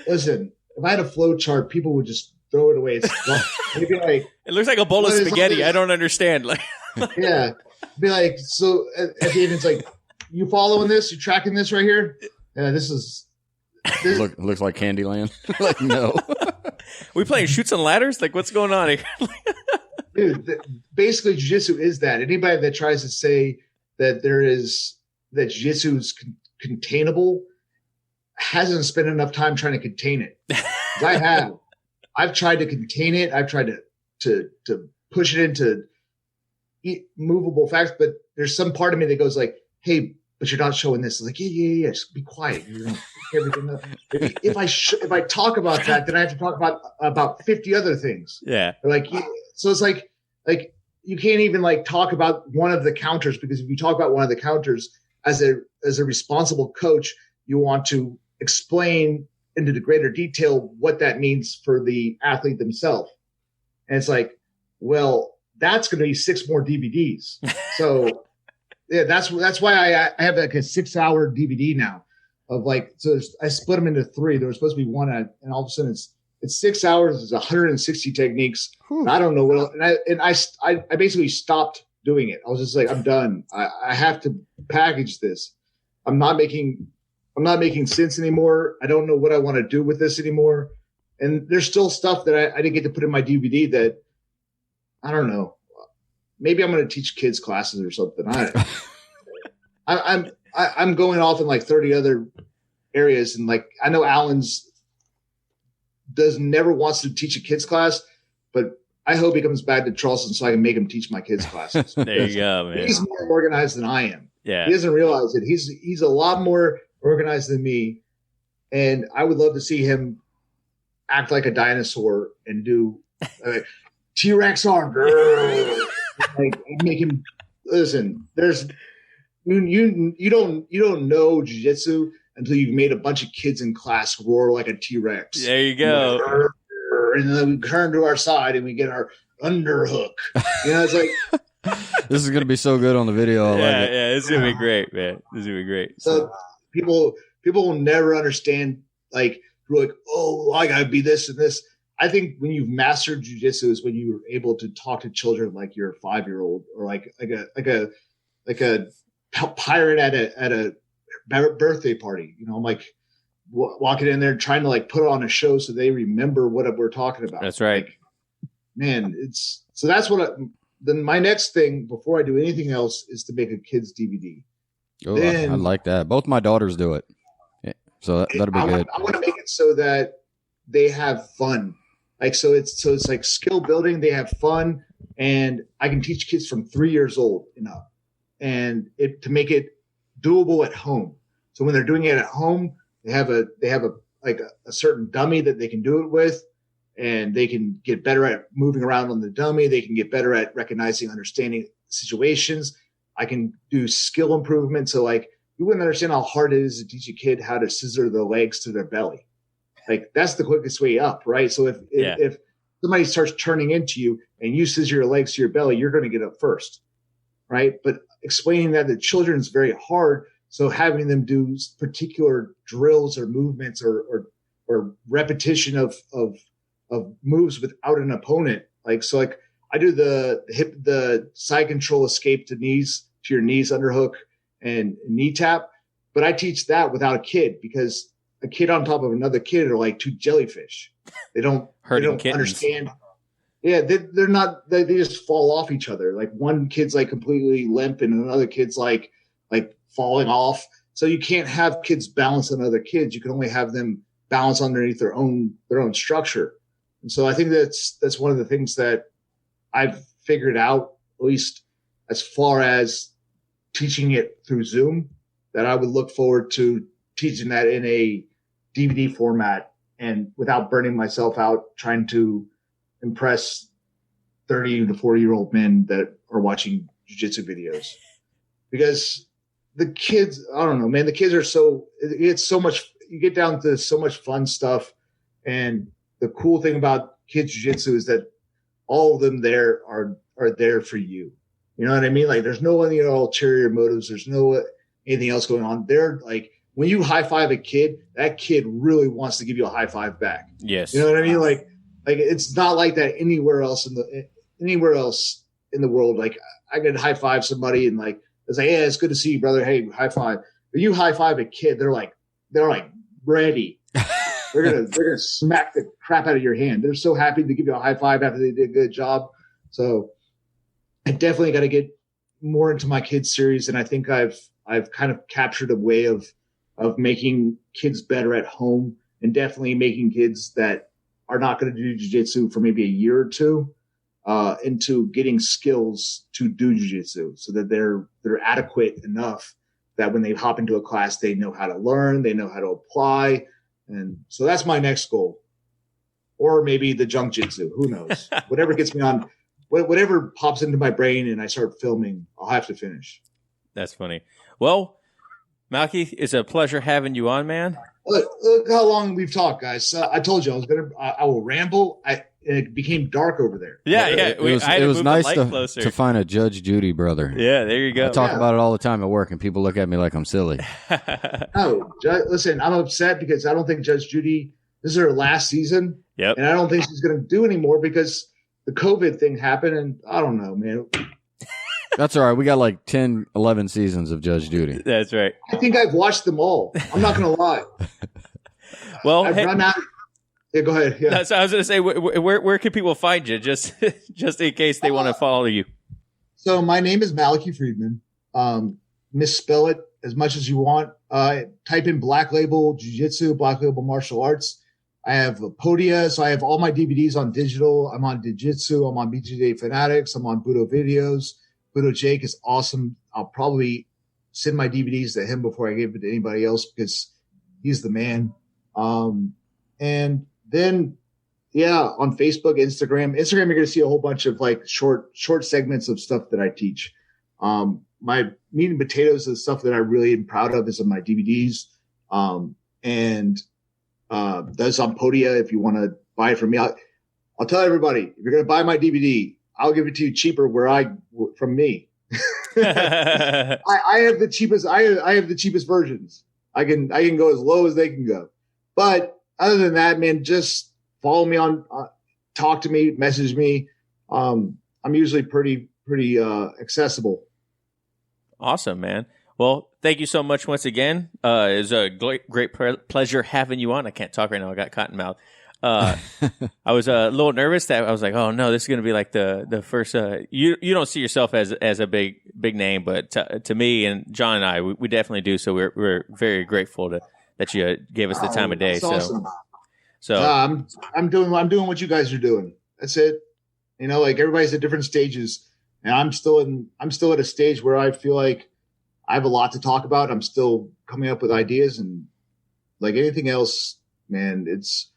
listen, if I had a flow chart, people would just throw it away. It'd be like, it looks like a bowl of spaghetti. I don't understand. Like, yeah. It'd be like, so at the end, it's like, you following this? You tracking this right here? Yeah, this looks like Candyland. Like, no. We playing Chutes and Ladders? Like, what's going on here? Dude, basically, jiu-jitsu is that. Anybody that tries to say that that jiu-jitsu is containable hasn't spent enough time trying to contain it. I have. I've tried to contain it. I've tried to push it into movable facts, but there's some part of me that goes like, hey, but you're not showing this. It's like, yeah, just be quiet. You're gonna pick everything up. If I talk about that, then I have to talk about 50 other things. Yeah. Like, so it's like you can't even like talk about one of the counters, because if you talk about one of the counters as a responsible coach, you want to explain into the greater detail what that means for the athlete themselves. And it's like, well, that's going to be 6 more DVDs. So yeah, that's why I have like a 6-hour DVD now of like, so I split them into 3. There was supposed to be one, and all of a sudden it's 6 hours. It's 160 techniques. And I don't know what else, and I basically stopped doing it. I was just like, I'm done. I have to package this. I'm not making sense anymore. I don't know what I want to do with this anymore. And there's still stuff that I didn't get to put in my DVD that I don't know. Maybe I'm going to teach kids classes or something. I'm going off in like 30 other areas, and like I know Alan's never wants to teach a kids class, but I hope he comes back to Charleston so I can make him teach my kids classes. There you go, man. He's more organized than I am. Yeah, he doesn't realize it. He's a lot more organized than me, and I would love to see him act like a dinosaur and do T-Rex arm. Like make him listen. you don't know jiu-jitsu until you've made a bunch of kids in class roar like a T-Rex. There you go. And then we turn to our side and we get our underhook. It's like this is gonna be so good on the video. Yeah, this is gonna be great, man. This is gonna be great. So people will never understand. Like, you're like, oh, I gotta be this and this. I think when you've mastered jiu-jitsu is when you're able to talk to children like you're a 5-year-old, or like a pirate at a birthday party. I'm like walking in there trying to like put on a show so they remember what we're talking about. That's right. Like, man, that's what then my next thing before I do anything else is to make a kids DVD. Oh, I like that. Both my daughters do it. Yeah, so that'll be good. I want to make it so that they have fun. Like, so it's like skill building. They have fun, and I can teach kids from 3 years old and up, and to make it doable at home. So when they're doing it at home, they have a certain dummy that they can do it with, and they can get better at moving around on the dummy. They can get better at recognizing, understanding situations. I can do skill improvement. So like, you wouldn't understand how hard it is to teach a kid how to scissor the legs to their belly. Like, that's the quickest way up, right? So if somebody starts turning into you and you scissor your legs to your belly, you're going to get up first, right? But explaining that to children is very hard. So having them do particular drills or movements or repetition of moves without an opponent. Like, so like I do the side control escape to your knees underhook and knee tap, but I teach that without a kid, because a kid on top of another kid are like two jellyfish. They don't understand. Yeah, they're not. They just fall off each other. Like, one kid's like completely limp, and another kid's like falling off. So you can't have kids balance on other kids. You can only have them balance underneath their own structure. And so I think that's one of the things that I've figured out, at least as far as teaching it through Zoom, that I would look forward to teaching that in a DVD format and without burning myself out trying to impress 30 to 40-year-old men that are watching jiu-jitsu videos. Because the kids, I don't know, man, the kids are it's so much, you get down to so much fun stuff. And the cool thing about kids jiu-jitsu is that all of them there are there for you. You know what I mean? Like, there's no any ulterior motives. There's no anything else going on. They're like, when you high five a kid, that kid really wants to give you a high five back. Yes. You know what I mean? Like it's not like that anywhere else in the world. Like, I could high five somebody and like, it's like, yeah, it's good to see you, brother. Hey, high five. But you high five a kid, they're like ready. They're gonna smack the crap out of your hand. They're so happy to give you a high five after they did a good job. So I definitely got to get more into my kids series, and I think I've kind of captured a way of making kids better at home, and definitely making kids that are not going to do jiu-jitsu for maybe a year or two into getting skills to do jiu-jitsu, so that they're adequate enough that when they hop into a class, they know how to learn, they know how to apply. And so that's my next goal. Or maybe the junk jitsu, who knows? Whatever gets me on, whatever pops into my brain and I start filming, I'll have to finish. That's funny. Well, Malachy, it's a pleasure having you on, man. Look how long we've talked, guys. I told you I will ramble. And it became dark over there. Yeah. It was nice to find a Judge Judy brother. Yeah, there you go. I talk about it all the time at work, and people look at me like I'm silly. No, listen, I'm upset because I don't think Judge Judy, this is her last season. Yep. And I don't think she's going to do anymore because the COVID thing happened, and I don't know, man. That's all right. We got like 10, 11 seasons of Judge Judy. That's right. I think I've watched them all. I'm not going to lie. Well, I've run out. Yeah, go ahead. Yeah. So I was going to say, where can people find you, just in case they want to follow you? So my name is Malachy Friedman. Misspell it as much as you want. Type in Black Label Jiu-Jitsu, Black Label Martial Arts. I have a Podia, so I have all my DVDs on digital. I'm on Jiu-Jitsu. I'm on BJJ Fanatics. I'm on Budo Videos. Budo Jake is awesome. I'll probably send my DVDs to him before I give it to anybody else because he's the man. And then, yeah, on Facebook, Instagram, you're going to see a whole bunch of like short segments of stuff that I teach. my meat and potatoes, the stuff that I really am proud of, is in my DVDs. And that's on Podia. If you want to buy it from me, I'll tell everybody, if you're going to buy my DVD, I'll give it to you cheaper from me. I have the cheapest. I have the cheapest versions. I can go as low as they can go. But other than that, man, just follow me on, talk to me, message me. I'm usually pretty accessible. Awesome, man. Well, thank you so much once again. It was a great pleasure having you on. I can't talk right now. I got cotton mouth. I was a little nervous that I was like, oh no, this is going to be like the first, you don't see yourself as a big name, but to me and John and I, we definitely do. So we're very grateful that you gave us the time of day. That's awesome. So I'm doing what you guys are doing. That's it. You know, like everybody's at different stages, and I'm still at a stage where I feel like I have a lot to talk about. I'm still coming up with ideas, and like anything else, man, it's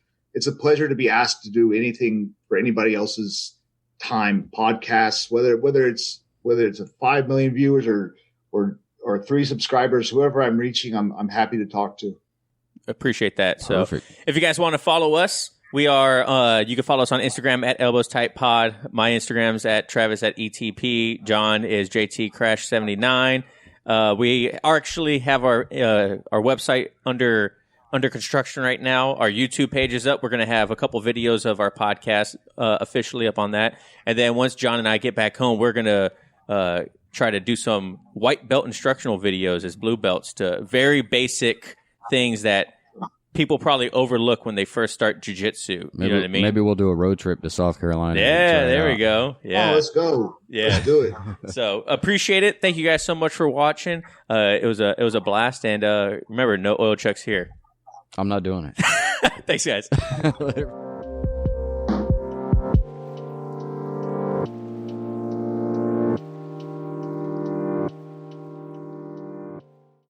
a pleasure to be asked to do anything for anybody else's time. Podcasts, whether it's a 5 million viewers or 3 subscribers, whoever I'm reaching, I'm happy to talk to. Appreciate that. So Perfect. If you guys want to follow us, we are, you can follow us on Instagram at Elbows Tight Pod. My Instagram's at Travis at ETP. John is JT Crash 79. We actually have our website under construction right now. Our YouTube page is up. We're going to have a couple videos of our podcast officially up on that. And then once John and I get back home, we're going to try to do some white belt instructional videos as blue belts to very basic things that people probably overlook when they first start jiu-jitsu. You know what I mean? Maybe we'll do a road trip to South Carolina. Yeah, there we go. Yeah. Oh, let's go. Yeah. Let's do it. So appreciate it. Thank you guys so much for watching. It was a blast. And remember, no oil checks here. I'm not doing it. Thanks, guys. Later.